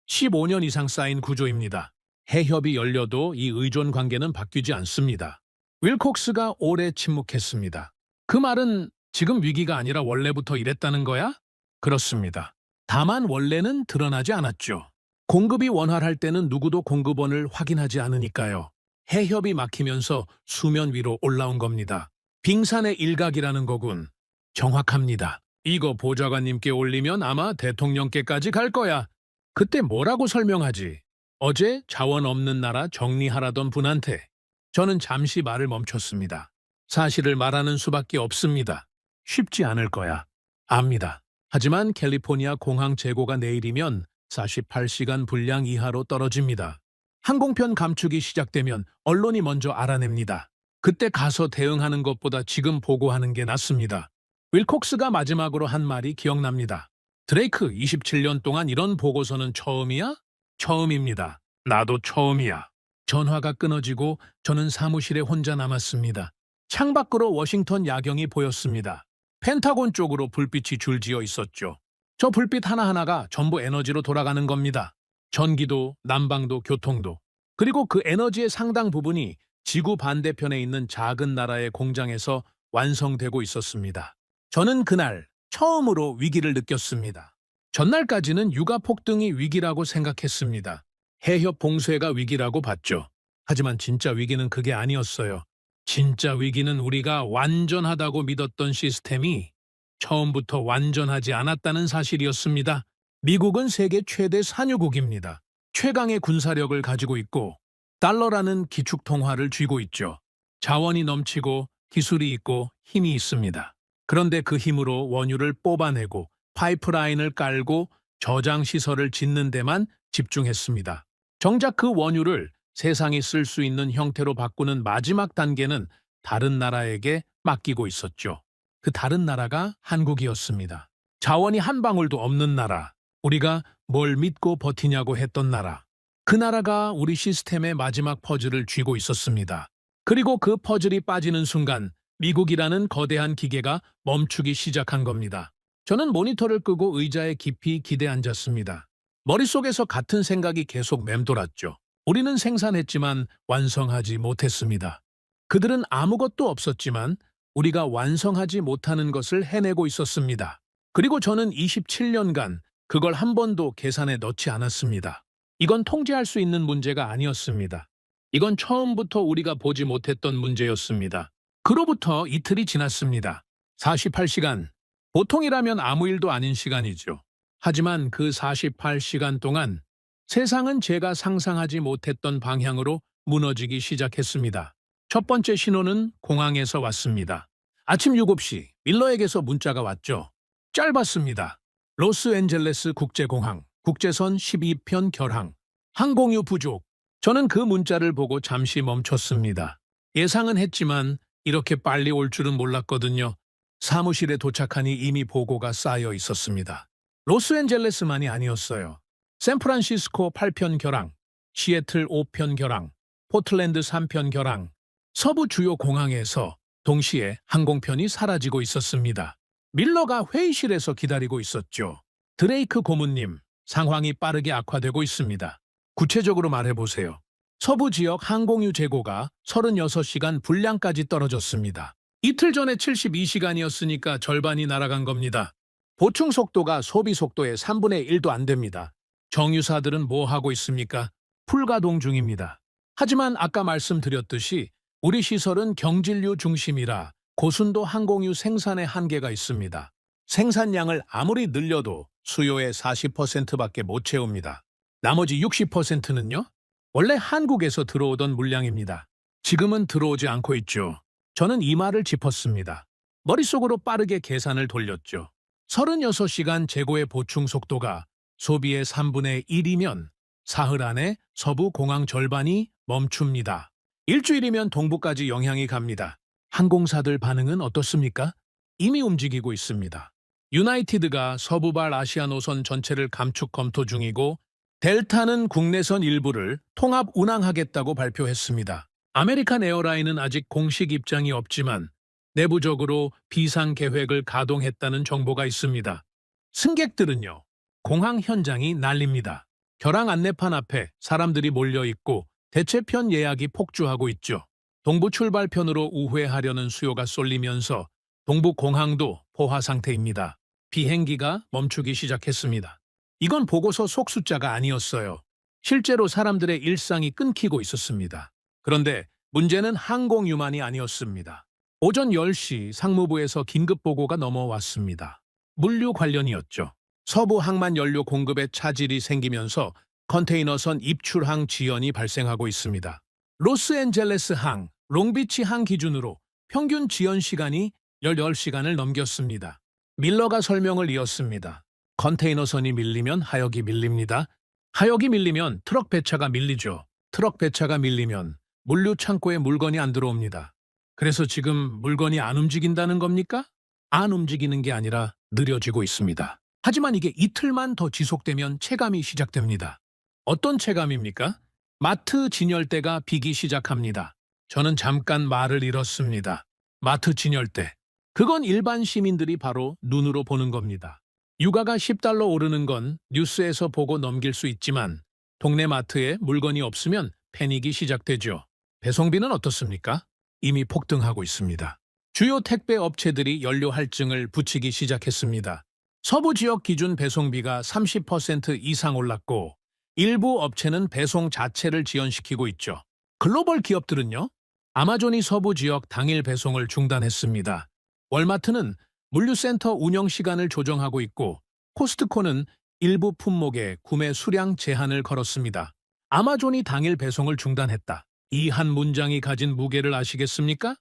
15년 이상 쌓인 구조입니다. 해협이 열려도 이 의존 관계는 바뀌지 않습니다. 윌콕스가 오래 침묵했습니다. 그 말은 지금 위기가 아니라 원래부터 이랬다는 거야? 그렇습니다. 다만 원래는 드러나지 않았죠. 공급이 원활할 때는 누구도 공급원을 확인하지 않으니까요. 해협이 막히면서 수면 위로 올라온 겁니다. 빙산의 일각이라는 거군. 정확합니다. 이거 보좌관님께 올리면 아마 대통령께까지 갈 거야. 그때 뭐라고 설명하지? 어제 자원 없는 나라 정리하라던 분한테. 저는 잠시 말을 멈췄습니다. 사실을 말하는 수밖에 없습니다. 쉽지 않을 거야. 압니다. 하지만 캘리포니아 공항 재고가 내일이면 48시간 분량 이하로 떨어집니다. 항공편 감축이 시작되면 언론이 먼저 알아냅니다. 그때 가서 대응하는 것보다 지금 보고하는 게 낫습니다. 윌콕스가 마지막으로 한 말이 기억납니다. 드레이크, 27년 동안 이런 보고서는 처음이야? 처음입니다. 나도 처음이야. 전화가 끊어지고 저는 사무실에 혼자 남았습니다. 창밖으로 워싱턴 야경이 보였습니다. 펜타곤 쪽으로 불빛이 줄지어 있었죠. 저 불빛 하나하나가 전부 에너지로 돌아가는 겁니다. 전기도, 난방도, 교통도. 그리고 그 에너지의 상당 부분이 지구 반대편에 있는 작은 나라의 공장에서 완성되고 있었습니다. 저는 그날 처음으로 위기를 느꼈습니다. 전날까지는 육아 폭등이 위기라고 생각했습니다. 해협 봉쇄가 위기라고 봤죠. 하지만 진짜 위기는 그게 아니었어요. 진짜 위기는 우리가 완전하다고 믿었던 시스템이 처음부터 완전하지 않았다는 사실이었습니다. 미국은 세계 최대 산유국입니다. 최강의 군사력을 가지고 있고 달러라는 기축통화를 쥐고 있죠. 자원이 넘치고 기술이 있고 힘이 있습니다. 그런데 그 힘으로 원유를 뽑아내고 파이프라인을 깔고 저장시설을 짓는 데만 집중했습니다. 정작 그 원유를 세상이 쓸 수 있는 형태로 바꾸는 마지막 단계는 다른 나라에게 맡기고 있었죠. 그 다른 나라가 한국이었습니다. 자원이 한 방울도 없는 나라, 우리가 뭘 믿고 버티냐고 했던 나라. 그 나라가 우리 시스템의 마지막 퍼즐을 쥐고 있었습니다. 그리고 그 퍼즐이 빠지는 순간 미국이라는 거대한 기계가 멈추기 시작한 겁니다. 저는 모니터를 끄고 의자에 깊이 기대 앉았습니다. 머릿속에서 같은 생각이 계속 맴돌았죠. 우리는 생산했지만 완성하지 못했습니다. 그들은 아무것도 없었지만 우리가 완성하지 못하는 것을 해내고 있었습니다. 그리고 저는 27년간 그걸 한 번도 계산에 넣지 않았습니다. 이건 통제할 수 있는 문제가 아니었습니다. 이건 처음부터 우리가 보지 못했던 문제였습니다. 그로부터 이틀이 지났습니다. 48시간. 보통이라면 아무 일도 아닌 시간이죠. 하지만 그 48시간 동안 세상은 제가 상상하지 못했던 방향으로 무너지기 시작했습니다. 첫 번째 신호는 공항에서 왔습니다. 아침 7시 밀러에게서 문자가 왔죠. 짧았습니다. 로스앤젤레스 국제공항, 국제선 12편 결항, 항공유 부족. 저는 그 문자를 보고 잠시 멈췄습니다. 예상은 했지만 이렇게 빨리 올 줄은 몰랐거든요. 사무실에 도착하니 이미 보고가 쌓여 있었습니다. 로스앤젤레스만이 아니었어요. 샌프란시스코 8편 결항, 시애틀 5편 결항, 포틀랜드 3편 결항, 서부 주요 공항에서 동시에 항공편이 사라지고 있었습니다. 밀러가 회의실에서 기다리고 있었죠. 드레이크 고문님, 상황이 빠르게 악화되고 있습니다. 구체적으로 말해보세요. 서부 지역 항공유 재고가 36시간 분량까지 떨어졌습니다. 이틀 전에 72시간이었으니까 절반이 날아간 겁니다. 보충 속도가 소비 속도의 3분의 1도 안 됩니다. 정유사들은 뭐 하고 있습니까? 풀가동 중입니다. 하지만 아까 말씀드렸듯이 우리 시설은 경질유 중심이라 고순도 항공유 생산에 한계가 있습니다. 생산량을 아무리 늘려도 수요의 40%밖에 못 채웁니다. 나머지 60%는요? 원래 한국에서 들어오던 물량입니다. 지금은 들어오지 않고 있죠. 저는 이 말을 짚었습니다. 머릿속으로 빠르게 계산을 돌렸죠. 36시간 재고의 보충 속도가 소비의 3분의 1이면 사흘 안에 서부 공항 절반이 멈춥니다. 일주일이면 동부까지 영향이 갑니다. 항공사들 반응은 어떻습니까? 이미 움직이고 있습니다. 유나이티드가 서부발 아시아 노선 전체를 감축 검토 중이고 델타는 국내선 일부를 통합 운항하겠다고 발표했습니다. 아메리칸 에어라인은 아직 공식 입장이 없지만 내부적으로 비상 계획을 가동했다는 정보가 있습니다. 승객들은요, 공항 현장이 난립니다. 결항 안내판 앞에 사람들이 몰려있고 대체편 예약이 폭주하고 있죠. 동부 출발편으로 우회하려는 수요가 쏠리면서 동부 공항도 포화 상태입니다. 비행기가 멈추기 시작했습니다. 이건 보고서 속 숫자가 아니었어요. 실제로 사람들의 일상이 끊기고 있었습니다. 그런데 문제는 항공유만이 아니었습니다. 오전 10시 상무부에서 긴급 보고가 넘어왔습니다. 물류 관련이었죠. 서부 항만 연료 공급에 차질이 생기면서 컨테이너선 입출항 지연이 발생하고 있습니다. 로스앤젤레스 항, 롱비치 항 기준으로 평균 지연 시간이 18시간을 넘겼습니다. 밀러가 설명을 이었습니다. 컨테이너선이 밀리면 하역이 밀립니다. 하역이 밀리면 트럭 배차가 밀리죠. 트럭 배차가 밀리면 물류 창고에 물건이 안 들어옵니다. 그래서 지금 물건이 안 움직인다는 겁니까? 안 움직이는 게 아니라 느려지고 있습니다. 하지만 이게 이틀만 더 지속되면 체감이 시작됩니다. 어떤 체감입니까? 마트 진열대가 비기 시작합니다. 저는 잠깐 말을 잃었습니다. 마트 진열대. 그건 일반 시민들이 바로 눈으로 보는 겁니다. 유가가 $10 오르는 건 뉴스에서 보고 넘길 수 있지만 동네 마트에 물건이 없으면 패닉이 시작되죠. 배송비는 어떻습니까? 이미 폭등하고 있습니다. 주요 택배 업체들이 연료 할증을 붙이기 시작했습니다. 서부 지역 기준 배송비가 30% 이상 올랐고 일부 업체는 배송 자체를 지연시키고 있죠. 글로벌 기업들은요? 아마존이 서부 지역 당일 배송을 중단했습니다. 월마트는 물류센터 운영 시간을 조정하고 있고 코스트코는 일부 품목의 구매 수량 제한을 걸었습니다. 아마존이 당일 배송을 중단했다. 이 한 문장이 가진 무게를 아시겠습니까?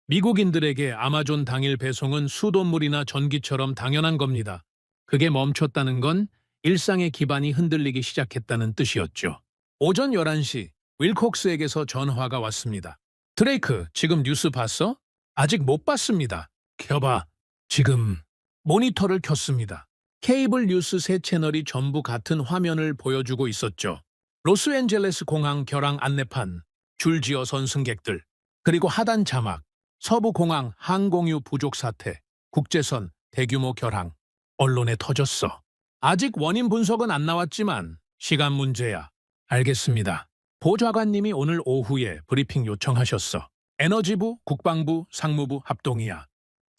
미국인들에게 아마존 당일 배송은 수돗물이나 전기처럼 당연한 겁니다. 그게 멈췄다는 건 일상의 기반이 흔들리기 시작했다는 뜻이었죠. 오전 11시 윌콕스에게서 전화가 왔습니다. 드레이크, 지금 뉴스 봤어? 아직 못 봤습니다. 켜봐. 지금 모니터를 켰습니다. 케이블 뉴스 세 채널이 전부 같은 화면을 보여주고 있었죠. 로스앤젤레스 공항 결항 안내판, 줄지어 선 승객들, 그리고 하단 자막, 서부 공항 항공유 부족 사태, 국제선 대규모 결항. 언론에 터졌어. 아직 원인 분석은 안 나왔지만 시간 문제야. 알겠습니다. 보좌관님이 오늘 오후에 브리핑 요청하셨어. 에너지부, 국방부, 상무부 합동이야.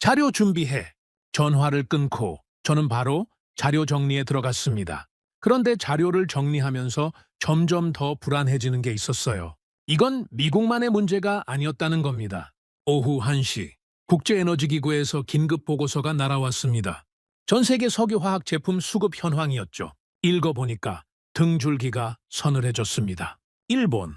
자료 준비해. 전화를 끊고 저는 바로 자료 정리에 들어갔습니다. 그런데 자료를 정리하면서 점점 더 불안해지는 게 있었어요. 이건 미국만의 문제가 아니었다는 겁니다. 오후 1시 국제에너지기구에서 긴급 보고서가 날아왔습니다. 전 세계 석유화학 제품 수급 현황이었죠. 읽어보니까 등줄기가 서늘해졌습니다. 일본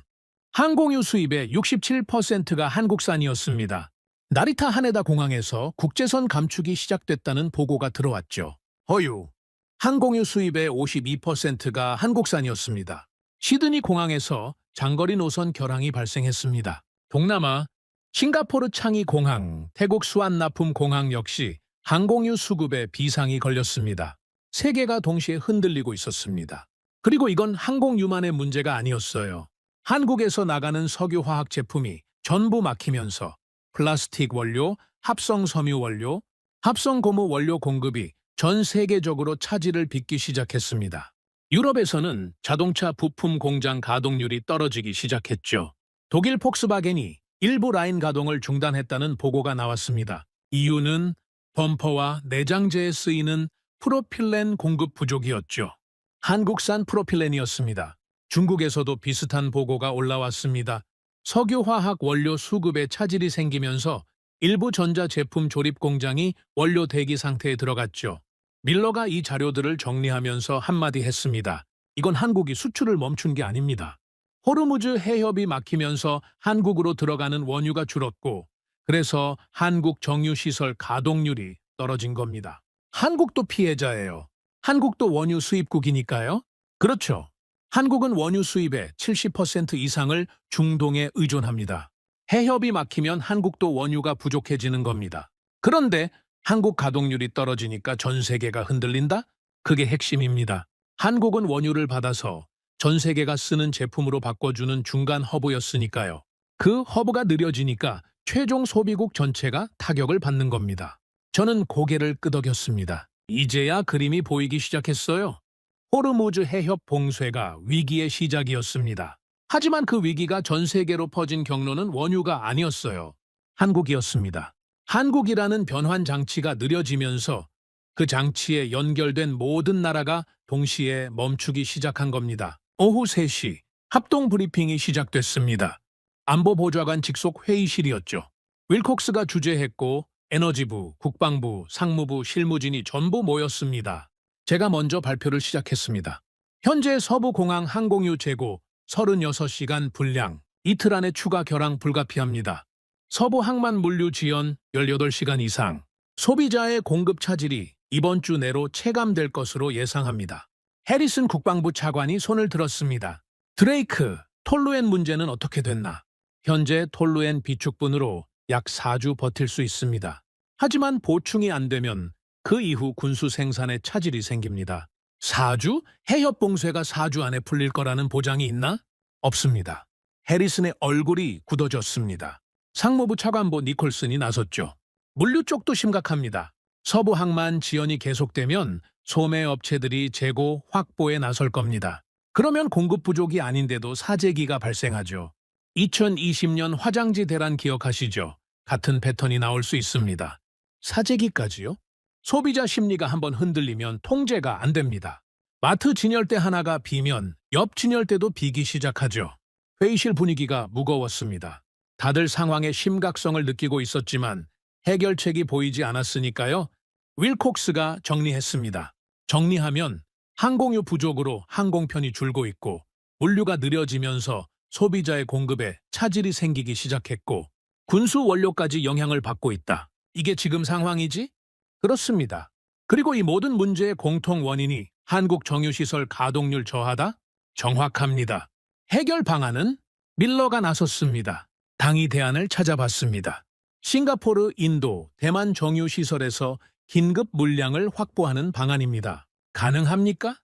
항공유 수입의 67%가 한국산이었습니다. 나리타 하네다 공항에서 국제선 감축이 시작됐다는 보고가 들어왔죠. 허유 항공유 수입의 52%가 한국산이었습니다. 시드니 공항에서 장거리 노선 결항이 발생했습니다. 동남아 싱가포르 창이 공항, 태국 수완나품 공항 역시 항공유 수급에 비상이 걸렸습니다. 세계가 동시에 흔들리고 있었습니다. 그리고 이건 항공유만의 문제가 아니었어요. 한국에서 나가는 석유화학 제품이 전부 막히면서 플라스틱 원료, 합성 섬유 원료, 합성 고무 원료 공급이 전 세계적으로 차질을 빚기 시작했습니다. 유럽에서는 자동차 부품 공장 가동률이 떨어지기 시작했죠. 독일 폭스바겐이 일부 라인 가동을 중단했다는 보고가 나왔습니다. 이유는 범퍼와 내장재에 쓰이는 프로필렌 공급 부족이었죠. 한국산 프로필렌이었습니다. 중국에서도 비슷한 보고가 올라왔습니다. 석유화학 원료 수급에 차질이 생기면서 일부 전자제품 조립 공장이 원료 대기 상태에 들어갔죠. 밀러가 이 자료들을 정리하면서 한마디 했습니다. 이건 한국이 수출을 멈춘 게 아닙니다. 호르무즈 해협이 막히면서 한국으로 들어가는 원유가 줄었고 그래서 한국 정유시설 가동률이 떨어진 겁니다. 한국도 피해자예요. 한국도 원유 수입국이니까요. 그렇죠. 한국은 원유 수입의 70% 이상을 중동에 의존합니다. 해협이 막히면 한국도 원유가 부족해지는 겁니다. 그런데 한국 가동률이 떨어지니까 전 세계가 흔들린다? 그게 핵심입니다. 한국은 원유를 받아서 전 세계가 쓰는 제품으로 바꿔주는 중간 허브였으니까요. 그 허브가 느려지니까 최종 소비국 전체가 타격을 받는 겁니다. 저는 고개를 끄덕였습니다. 이제야 그림이 보이기 시작했어요. 호르무즈 해협 봉쇄가 위기의 시작이었습니다. 하지만 그 위기가 전 세계로 퍼진 경로는 원유가 아니었어요. 한국이었습니다. 한국이라는 변환 장치가 느려지면서 그 장치에 연결된 모든 나라가 동시에 멈추기 시작한 겁니다. 오후 3시 합동 브리핑이 시작됐습니다. 안보보좌관 직속 회의실이었죠. 윌콕스가 주재했고 에너지부, 국방부, 상무부, 실무진이 전부 모였습니다. 제가 먼저 발표를 시작했습니다. 현재 서부공항 항공유 재고 36시간 분량, 이틀 안에 추가 결항 불가피합니다. 서부 항만 물류 지연 18시간 이상, 소비자의 공급 차질이 이번 주 내로 체감될 것으로 예상합니다. 해리슨 국방부 차관이 손을 들었습니다. 드레이크, 톨루엔 문제는 어떻게 됐나? 현재 톨루엔 비축분으로 약 4주 버틸 수 있습니다. 하지만 보충이 안 되면 그 이후 군수 생산에 차질이 생깁니다. 4주? 해협 봉쇄가 4주 안에 풀릴 거라는 보장이 있나? 없습니다. 해리슨의 얼굴이 굳어졌습니다. 상무부 차관보 니콜슨이 나섰죠. 물류 쪽도 심각합니다. 서부 항만 지연이 계속되면 소매 업체들이 재고 확보에 나설 겁니다. 그러면 공급 부족이 아닌데도 사재기가 발생하죠. 2020년 화장지 대란 기억하시죠? 같은 패턴이 나올 수 있습니다. 사재기까지요? 소비자 심리가 한번 흔들리면 통제가 안 됩니다. 마트 진열대 하나가 비면 옆 진열대도 비기 시작하죠. 회의실 분위기가 무거웠습니다. 다들 상황의 심각성을 느끼고 있었지만 해결책이 보이지 않았으니까요. 윌콕스가 정리했습니다. 정리하면 항공유 부족으로 항공편이 줄고 있고 물류가 느려지면서 소비자의 공급에 차질이 생기기 시작했고 군수 원료까지 영향을 받고 있다. 이게 지금 상황이지? 그렇습니다. 그리고 이 모든 문제의 공통 원인이 한국 정유시설 가동률 저하다? 정확합니다. 해결 방안은 밀러가 나섰습니다. 당이 대안을 찾아봤습니다. 싱가포르, 인도, 대만 정유시설에서 긴급 물량을 확보하는 방안입니다. 가능합니까?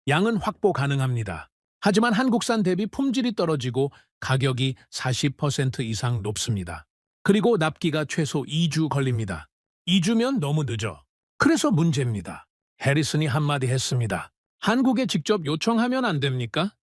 양은 확보 가능합니다. 하지만 한국산 대비 품질이 떨어지고 가격이 40% 이상 높습니다. 그리고 납기가 최소 2주 걸립니다. 2주면 너무 늦어. 그래서 문제입니다. 해리슨이 한마디 했습니다. 한국에 직접 요청하면 안 됩니까?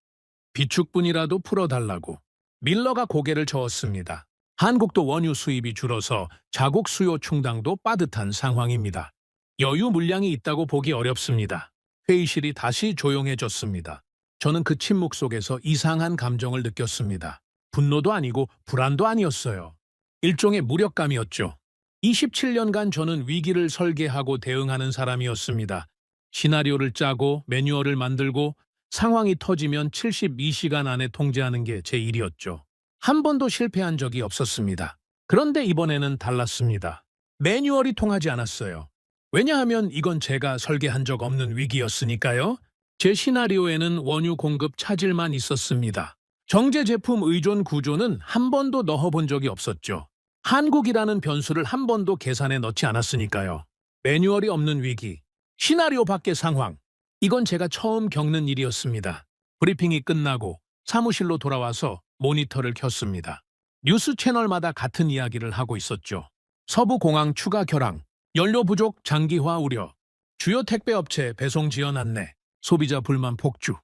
비축분이라도 풀어달라고. 밀러가 고개를 저었습니다. 한국도 원유 수입이 줄어서 자국 수요 충당도 빠듯한 상황입니다. 여유 물량이 있다고 보기 어렵습니다. 회의실이 다시 조용해졌습니다. 저는 그 침묵 속에서 이상한 감정을 느꼈습니다. 분노도 아니고 불안도 아니었어요. 일종의 무력감이었죠. 27년간 저는 위기를 설계하고 대응하는 사람이었습니다. 시나리오를 짜고 매뉴얼을 만들고 상황이 터지면 72시간 안에 통제하는 게 제 일이었죠. 한 번도 실패한 적이 없었습니다. 그런데 이번에는 달랐습니다. 매뉴얼이 통하지 않았어요. 왜냐하면 이건 제가 설계한 적 없는 위기였으니까요. 제 시나리오에는 원유 공급 차질만 있었습니다. 정제 제품 의존 구조는 한 번도 넣어본 적이 없었죠. 한국이라는 변수를 한 번도 계산에 넣지 않았으니까요. 매뉴얼이 없는 위기, 시나리오 밖의 상황, 이건 제가 처음 겪는 일이었습니다. 브리핑이 끝나고 사무실로 돌아와서 모니터를 켰습니다. 뉴스 채널마다 같은 이야기를 하고 있었죠. 서부 공항 추가 결항, 연료 부족 장기화 우려, 주요 택배업체 배송 지연 안내, 소비자 불만 폭주,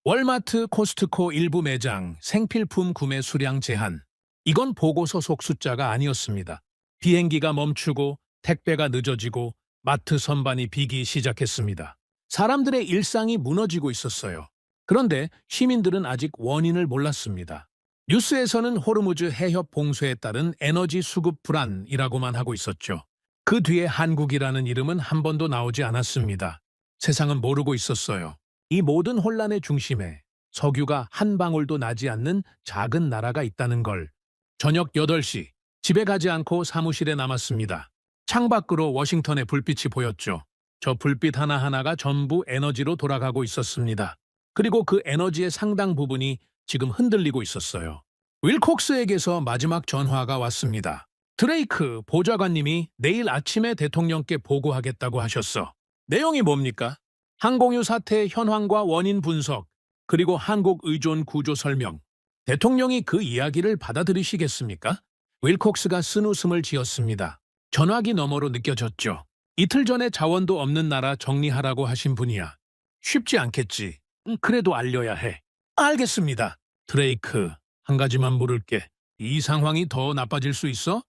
월마트, 코스트코 일부 매장 생필품 구매 수량 제한. 이건 보고서 속 숫자가 아니었습니다. 비행기가 멈추고 택배가 늦어지고 마트 선반이 비기 시작했습니다. 사람들의 일상이 무너지고 있었어요. 그런데 시민들은 아직 원인을 몰랐습니다. 뉴스에서는 호르무즈 해협 봉쇄에 따른 에너지 수급 불안이라고만 하고 있었죠. 그 뒤에 한국이라는 이름은 한 번도 나오지 않았습니다. 세상은 모르고 있었어요. 이 모든 혼란의 중심에 석유가 한 방울도 나지 않는 작은 나라가 있다는 걸. 저녁 8시, 집에 가지 않고 사무실에 남았습니다. 창밖으로 워싱턴의 불빛이 보였죠. 저 불빛 하나하나가 전부 에너지로 돌아가고 있었습니다. 그리고 그 에너지의 상당 부분이 지금 흔들리고 있었어요. 윌콕스에게서 마지막 전화가 왔습니다. 드레이크 보좌관님이 내일 아침에 대통령께 보고하겠다고 하셨어. 내용이 뭡니까? 항공유 사태 현황과 원인 분석, 그리고 한국 의존 구조 설명. 대통령이 그 이야기를 받아들이시겠습니까? 윌콕스가 쓴웃음을 지었습니다. 전화기 너머로 느껴졌죠. 이틀 전에 자원도 없는 나라 정리하라고 하신 분이야. 쉽지 않겠지. 그래도 알려야 해. 알겠습니다. 드레이크, 한 가지만 물을게. 이 상황이 더 나빠질 수 있어?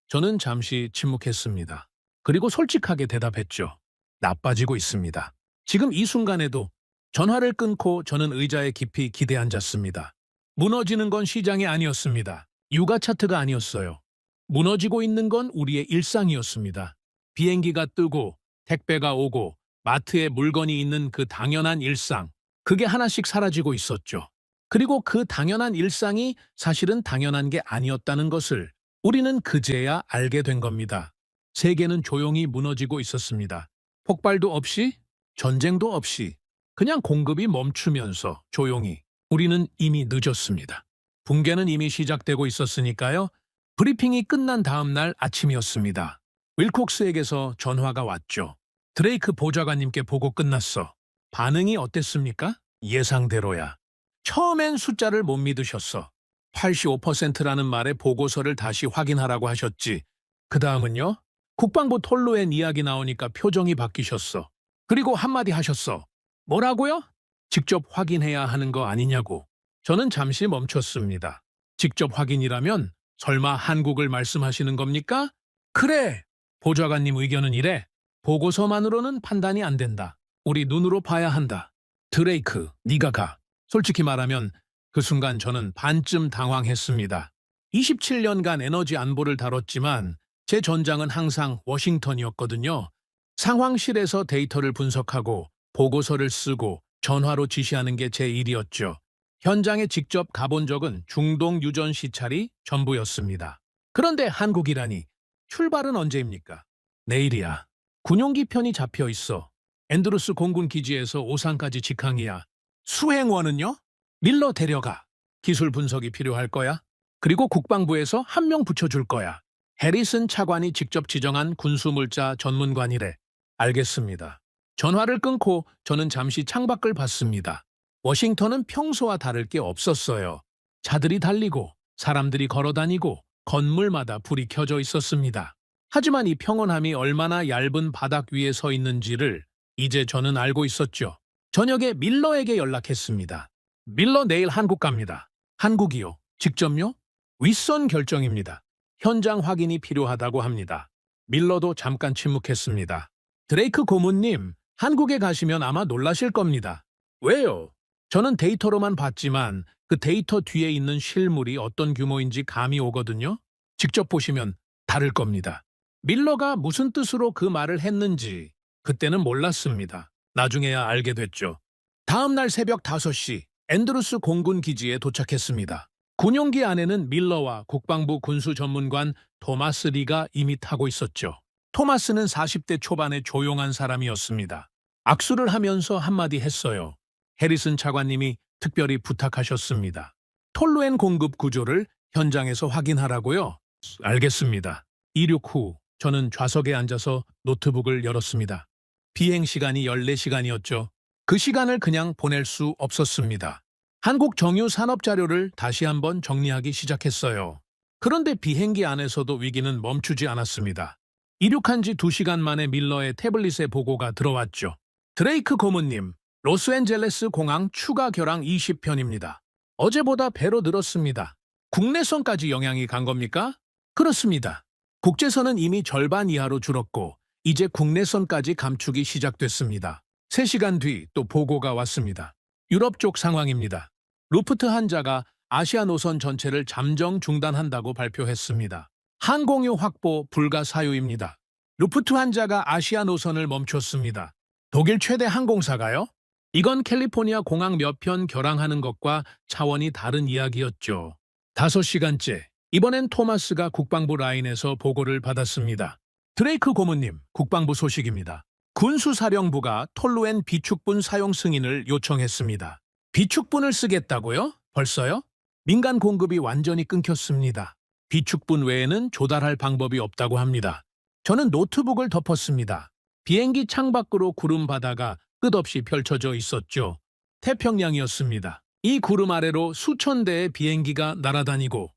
저는 잠시 침묵했습니다. 그리고 솔직하게 대답했죠. 나빠지고 있습니다. 지금 이 순간에도 전화를 끊고 저는 의자에 깊이 기대 앉았습니다. 무너지는 건 시장이 아니었습니다. 유가 차트가 아니었어요. 무너지고 있는 건 우리의 일상이었습니다. 비행기가 뜨고 택배가 오고 마트에 물건이 있는 그 당연한 일상. 그게 하나씩 사라지고 있었죠. 그리고 그 당연한 일상이 사실은 당연한 게 아니었다는 것을 우리는 그제야 알게 된 겁니다. 세계는 조용히 무너지고 있었습니다. 폭발도 없이, 전쟁도 없이, 그냥 공급이 멈추면서 조용히. 우리는 이미 늦었습니다. 붕괴는 이미 시작되고 있었으니까요. 브리핑이 끝난 다음 날 아침이었습니다. 윌콕스에게서 전화가 왔죠. 드레이크 보좌관님께 보고 끝났어. 반응이 어땠습니까? 예상대로야. 처음엔 숫자를 못 믿으셨어. 85%라는 말에 보고서를 다시 확인하라고 하셨지. 그 다음은요? 국방부 톨로엔 이야기 나오니까 표정이 바뀌셨어. 그리고 한마디 하셨어. 뭐라고요? 직접 확인해야 하는 거 아니냐고. 저는 잠시 멈췄습니다. 직접 확인이라면 설마 한국을 말씀하시는 겁니까? 그래. 보좌관님 의견은 이래. 보고서만으로는 판단이 안 된다. 우리 눈으로 봐야 한다. 드레이크, 네가 가. 솔직히 말하면 그 순간 저는 반쯤 당황했습니다. 27년간 에너지 안보를 다뤘지만 제 전장은 항상 워싱턴이었거든요. 상황실에서 데이터를 분석하고 보고서를 쓰고 전화로 지시하는 게 제 일이었죠. 현장에 직접 가본 적은 중동 유전 시찰이 전부였습니다. 그런데 한국이라니, 출발은 언제입니까? 내일이야. 군용기 편이 잡혀 있어. 앤드루스 공군 기지에서 오산까지 직항이야. 수행원은요? 밀러 데려가. 기술 분석이 필요할 거야. 그리고 국방부에서 한 명 붙여줄 거야. 해리슨 차관이 직접 지정한 군수물자 전문관이래. 알겠습니다. 전화를 끊고 저는 잠시 창밖을 봤습니다. 워싱턴은 평소와 다를 게 없었어요. 차들이 달리고 사람들이 걸어다니고 건물마다 불이 켜져 있었습니다. 하지만 이 평온함이 얼마나 얇은 바닥 위에 서 있는지를 이제 저는 알고 있었죠. 저녁에 밀러에게 연락했습니다. 밀러 내일 한국 갑니다. 한국이요? 직접요? 윗선 결정입니다. 현장 확인이 필요하다고 합니다. 밀러도 잠깐 침묵했습니다. 드레이크 고문님, 한국에 가시면 아마 놀라실 겁니다. 왜요? 저는 데이터로만 봤지만 그 데이터 뒤에 있는 실물이 어떤 규모인지 감이 오거든요. 직접 보시면 다를 겁니다. 밀러가 무슨 뜻으로 그 말을 했는지 그때는 몰랐습니다. 나중에야 알게 됐죠. 다음 날 새벽 5시 앤드루스 공군 기지에 도착했습니다. 군용기 안에는 밀러와 국방부 군수 전문관 토마스 리가 이미 타고 있었죠. 토마스는 40대 초반의 조용한 사람이었습니다. 악수를 하면서 한마디 했어요. 해리슨 차관님이 특별히 부탁하셨습니다. 톨루엔 공급 구조를 현장에서 확인하라고요? 알겠습니다. 이륙 후 저는 좌석에 앉아서 노트북을 열었습니다. 비행 시간이 14시간이었죠. 그 시간을 그냥 보낼 수 없었습니다. 한국 정유 산업 자료를 다시 한번 정리하기 시작했어요. 그런데 비행기 안에서도 위기는 멈추지 않았습니다. 이륙한 지 2시간 만에 밀러의 태블릿에 보고가 들어왔죠. 드레이크 고문님, 로스앤젤레스 공항 추가 결항 20편입니다. 어제보다 배로 늘었습니다. 국내선까지 영향이 간 겁니까? 그렇습니다. 국제선은 이미 절반 이하로 줄었고 이제 국내선까지 감축이 시작됐습니다. 3시간 뒤 또 보고가 왔습니다. 유럽 쪽 상황입니다. 루프트한자가 아시아 노선 전체를 잠정 중단한다고 발표했습니다. 항공유 확보 불가 사유입니다. 루프트한자가 아시아 노선을 멈췄습니다. 독일 최대 항공사가요? 이건 캘리포니아 공항 몇 편 결항하는 것과 차원이 다른 이야기였죠. 5시간째, 이번엔 토마스가 국방부 라인에서 보고를 받았습니다. 드레이크 고문님, 국방부 소식입니다. 군수사령부가 톨루엔 비축분 사용 승인을 요청했습니다. 비축분을 쓰겠다고요? 벌써요? 민간 공급이 완전히 끊겼습니다. 비축분 외에는 조달할 방법이 없다고 합니다. 저는 노트북을 덮었습니다. 비행기 창밖으로 구름 바다가 끝없이 펼쳐져 있었죠. 태평양이었습니다. 이 구름 아래로 수천 대의 비행기가 날아다니고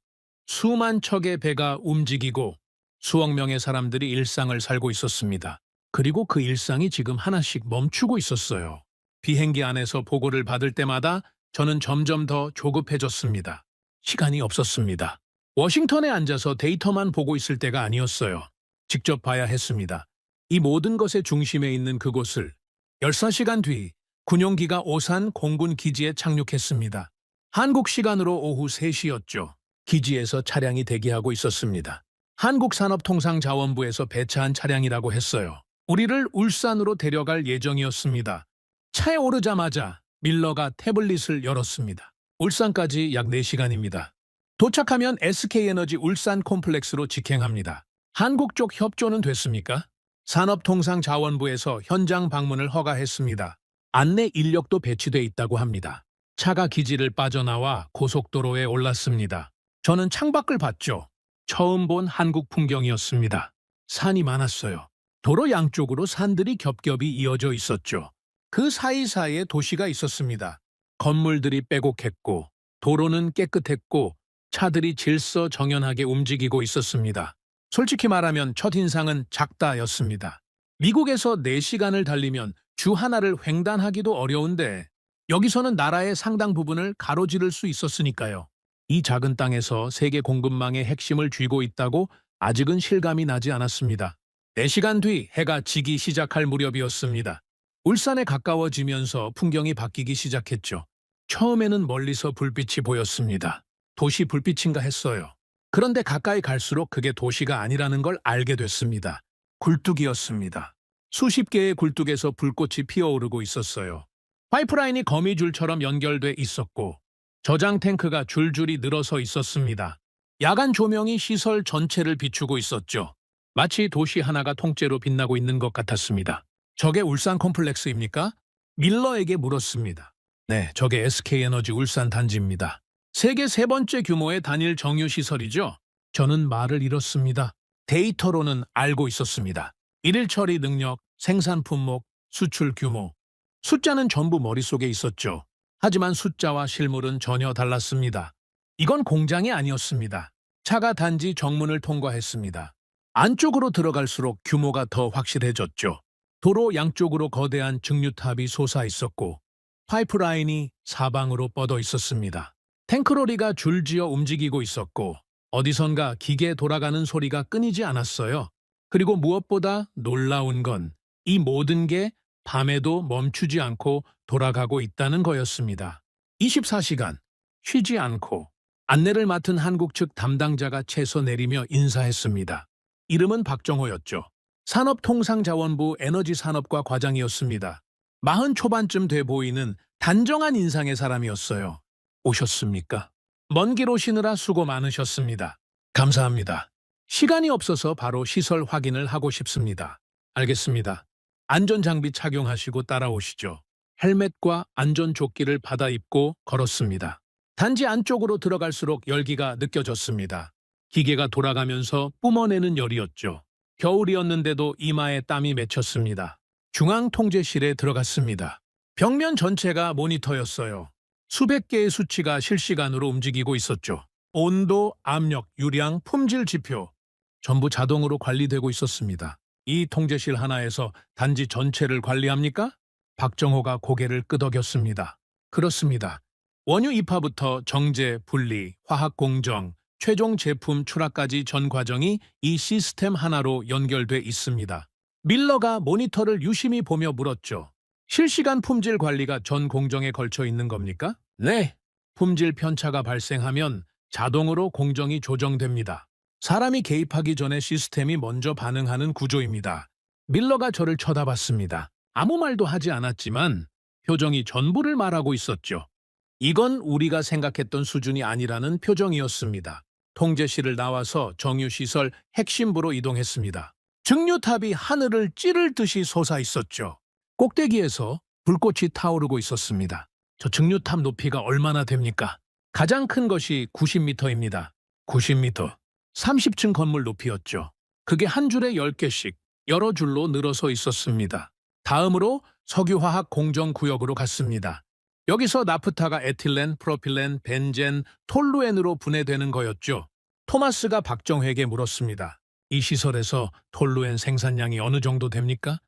수만 척의 배가 움직이고 수억 명의 사람들이 일상을 살고 있었습니다. 그리고 그 일상이 지금 하나씩 멈추고 있었어요. 비행기 안에서 보고를 받을 때마다 저는 점점 더 조급해졌습니다. 시간이 없었습니다. 워싱턴에 앉아서 데이터만 보고 있을 때가 아니었어요. 직접 봐야 했습니다. 이 모든 것의 중심에 있는 그곳을 14시간 뒤 군용기가 오산 공군 기지에 착륙했습니다. 한국 시간으로 오후 3시였죠. 기지에서 차량이 대기하고 있었습니다. 한국산업통상자원부에서 배차한 차량이라고 했어요. 우리를 울산으로 데려갈 예정이었습니다. 차에 오르자마자 밀러가 태블릿을 열었습니다. 울산까지 약 4시간입니다. 도착하면 SK에너지 울산 콤플렉스로 직행합니다. 한국 쪽 협조는 됐습니까? 산업통상자원부에서 현장 방문을 허가했습니다. 안내 인력도 배치돼 있다고 합니다. 차가 기지를 빠져나와 고속도로에 올랐습니다. 저는 창밖을 봤죠. 처음 본 한국 풍경이었습니다. 산이 많았어요. 도로 양쪽으로 산들이 겹겹이 이어져 있었죠. 그 사이사이에 도시가 있었습니다. 건물들이 빼곡했고 도로는 깨끗했고 차들이 질서정연하게 움직이고 있었습니다. 솔직히 말하면 첫인상은 작다였습니다. 미국에서 4시간을 달리면 주 하나를 횡단하기도 어려운데 여기서는 나라의 상당 부분을 가로지를 수 있었으니까요. 이 작은 땅에서 세계 공급망의 핵심을 쥐고 있다고 아직은 실감이 나지 않았습니다. 4시간 뒤 해가 지기 시작할 무렵이었습니다. 울산에 가까워지면서 풍경이 바뀌기 시작했죠. 처음에는 멀리서 불빛이 보였습니다. 도시 불빛인가 했어요. 그런데 가까이 갈수록 그게 도시가 아니라는 걸 알게 됐습니다. 굴뚝이었습니다. 수십 개의 굴뚝에서 불꽃이 피어오르고 있었어요. 파이프라인이 거미줄처럼 연결돼 있었고 저장 탱크가 줄줄이 늘어서 있었습니다. 야간 조명이 시설 전체를 비추고 있었죠. 마치 도시 하나가 통째로 빛나고 있는 것 같았습니다. 저게 울산 콤플렉스입니까? 밀러에게 물었습니다. 네, 저게 SK에너지 울산 단지입니다. 세계 3번째 규모의 단일 정유시설이죠. 저는 말을 잃었습니다. 데이터로는 알고 있었습니다. 일일 처리 능력, 생산 품목, 수출 규모. 숫자는 전부 머릿속에 있었죠. 하지만 숫자와 실물은 전혀 달랐습니다. 이건 공장이 아니었습니다. 차가 단지 정문을 통과했습니다. 안쪽으로 들어갈수록 규모가 더 확실해졌죠. 도로 양쪽으로 거대한 증류탑이 솟아 있었고 파이프라인이 사방으로 뻗어 있었습니다. 탱크로리가 줄지어 움직이고 있었고 어디선가 기계 돌아가는 소리가 끊이지 않았어요. 그리고 무엇보다 놀라운 건 이 모든 게 밤에도 멈추지 않고 돌아가고 있다는 거였습니다. 24시간 쉬지 않고 안내를 맡은 한국 측 담당자가 채서 내리며 인사했습니다. 이름은 박정호였죠. 산업통상자원부 에너지산업과 과장이었습니다. 40 초반쯤 돼 보이는 단정한 인상의 사람이었어요. 오셨습니까? 먼 길 오시느라 수고 많으셨습니다. 감사합니다. 시간이 없어서 바로 시설 확인을 하고 싶습니다. 알겠습니다. 안전장비 착용하시고 따라오시죠. 헬멧과 안전조끼를 받아 입고 걸었습니다. 단지 안쪽으로 들어갈수록 열기가 느껴졌습니다. 기계가 돌아가면서 뿜어내는 열이었죠. 겨울이었는데도 이마에 땀이 맺혔습니다. 중앙통제실에 들어갔습니다. 벽면 전체가 모니터였어요. 수백 개의 수치가 실시간으로 움직이고 있었죠. 온도, 압력, 유량, 품질 지표 전부 자동으로 관리되고 있었습니다. 이 통제실 하나에서 단지 전체를 관리합니까? 박정호가 고개를 끄덕였습니다. 그렇습니다. 원유 입하부터 정제, 분리, 화학 공정, 최종 제품 출하까지 전 과정이 이 시스템 하나로 연결돼 있습니다. 밀러가 모니터를 유심히 보며 물었죠. 실시간 품질 관리가 전 공정에 걸쳐 있는 겁니까? 네. 품질 편차가 발생하면 자동으로 공정이 조정됩니다. 사람이 개입하기 전에 시스템이 먼저 반응하는 구조입니다. 밀러가 저를 쳐다봤습니다. 아무 말도 하지 않았지만 표정이 전부를 말하고 있었죠. 이건 우리가 생각했던 수준이 아니라는 표정이었습니다. 통제실을 나와서 정유시설 핵심부로 이동했습니다. 증류탑이 하늘을 찌를 듯이 솟아 있었죠. 꼭대기에서 불꽃이 타오르고 있었습니다. 저 증류탑 높이가 얼마나 됩니까? 가장 큰 것이 90m입니다. 90m. 30층 건물 높이였죠. 그게 한 줄에 10개씩 여러 줄로 늘어서 있었습니다. 다음으로 석유화학 공정구역으로 갔습니다. 여기서 나프타가 에틸렌, 프로필렌, 벤젠, 톨루엔으로 분해되는 거였죠. 토마스가 박정회에게 물었습니다. 이 시설에서 톨루엔 생산량이 어느 정도 됩니까?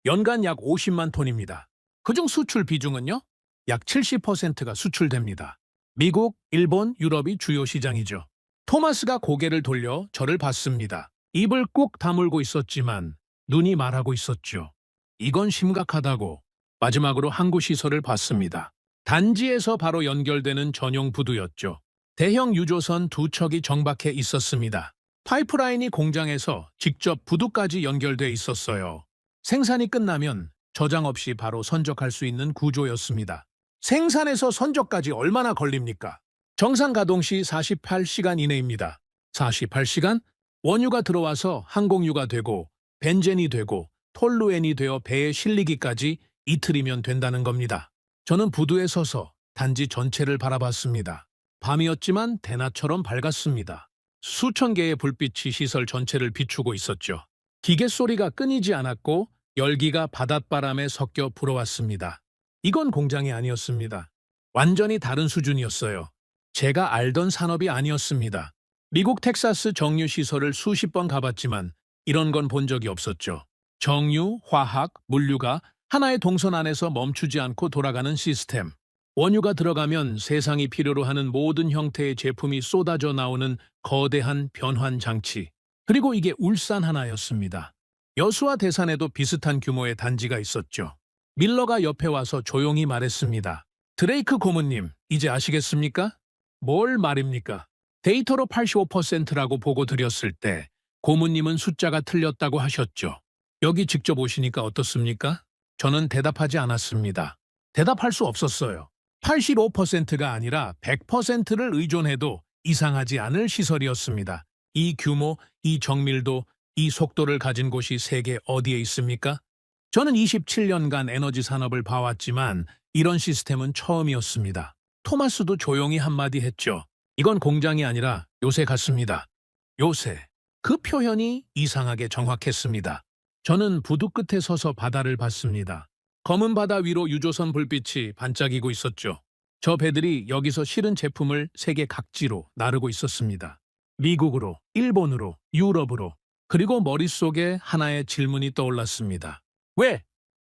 연간 약 50만 톤입니다. 그중 수출 비중은요? 약 70%가 수출됩니다. 미국, 일본, 유럽이 주요 시장이죠. 토마스가 고개를 돌려 저를 봤습니다. 입을 꾹 다물고 있었지만 눈이 말하고 있었죠. 이건 심각하다고. 마지막으로 항구 시설을 봤습니다. 단지에서 바로 연결되는 전용 부두였죠. 대형 유조선 2척이 정박해 있었습니다. 파이프라인이 공장에서 직접 부두까지 연결돼 있었어요. 생산이 끝나면 저장 없이 바로 선적할 수 있는 구조였습니다. 생산에서 선적까지 얼마나 걸립니까? 정상 가동 시 48시간 이내입니다. 48시간? 원유가 들어와서 항공유가 되고 벤젠이 되고 톨루엔이 되어 배에 실리기까지 이틀이면 된다는 겁니다. 저는 부두에 서서 단지 전체를 바라봤습니다. 밤이었지만 대낮처럼 밝았습니다. 수천 개의 불빛이 시설 전체를 비추고 있었죠. 기계 소리가 끊이지 않았고 열기가 바닷바람에 섞여 불어왔습니다. 이건 공장이 아니었습니다. 완전히 다른 수준이었어요. 제가 알던 산업이 아니었습니다. 미국 텍사스 정유 시설을 수십 번 가봤지만 이런 건 본 적이 없었죠. 정유, 화학, 물류가 하나의 동선 안에서 멈추지 않고 돌아가는 시스템. 원유가 들어가면 세상이 필요로 하는 모든 형태의 제품이 쏟아져 나오는 거대한 변환 장치. 그리고 이게 울산 하나였습니다. 여수와 대산에도 비슷한 규모의 단지가 있었죠. 밀러가 옆에 와서 조용히 말했습니다. 드레이크 고문님, 이제 아시겠습니까? 뭘 말입니까? 데이터로 85%라고 보고 드렸을 때 고문님은 숫자가 틀렸다고 하셨죠. 여기 직접 오시니까 어떻습니까? 저는 대답하지 않았습니다. 대답할 수 없었어요. 85%가 아니라 100%를 의존해도 이상하지 않을 시설이었습니다. 이 규모, 이 정밀도, 이 속도를 가진 곳이 세계 어디에 있습니까? 저는 27년간 에너지 산업을 봐왔지만 이런 시스템은 처음이었습니다. 토마스도 조용히 한마디 했죠. 이건 공장이 아니라 요새 같습니다. 요새. 그 표현이 이상하게 정확했습니다. 저는 부두 끝에 서서 바다를 봤습니다. 검은 바다 위로 유조선 불빛이 반짝이고 있었죠. 저 배들이 여기서 실은 제품을 세계 각지로 나르고 있었습니다. 미국으로, 일본으로, 유럽으로. 그리고 머릿속에 하나의 질문이 떠올랐습니다.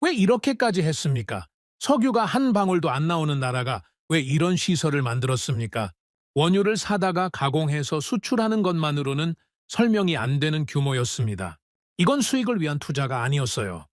왜 이렇게까지 했습니까? 석유가 한 방울도 안 나오는 나라가 왜 이런 시설을 만들었습니까? 원유를 사다가 가공해서 수출하는 것만으로는 설명이 안 되는 규모였습니다. 이건 수익을 위한 투자가 아니었어요.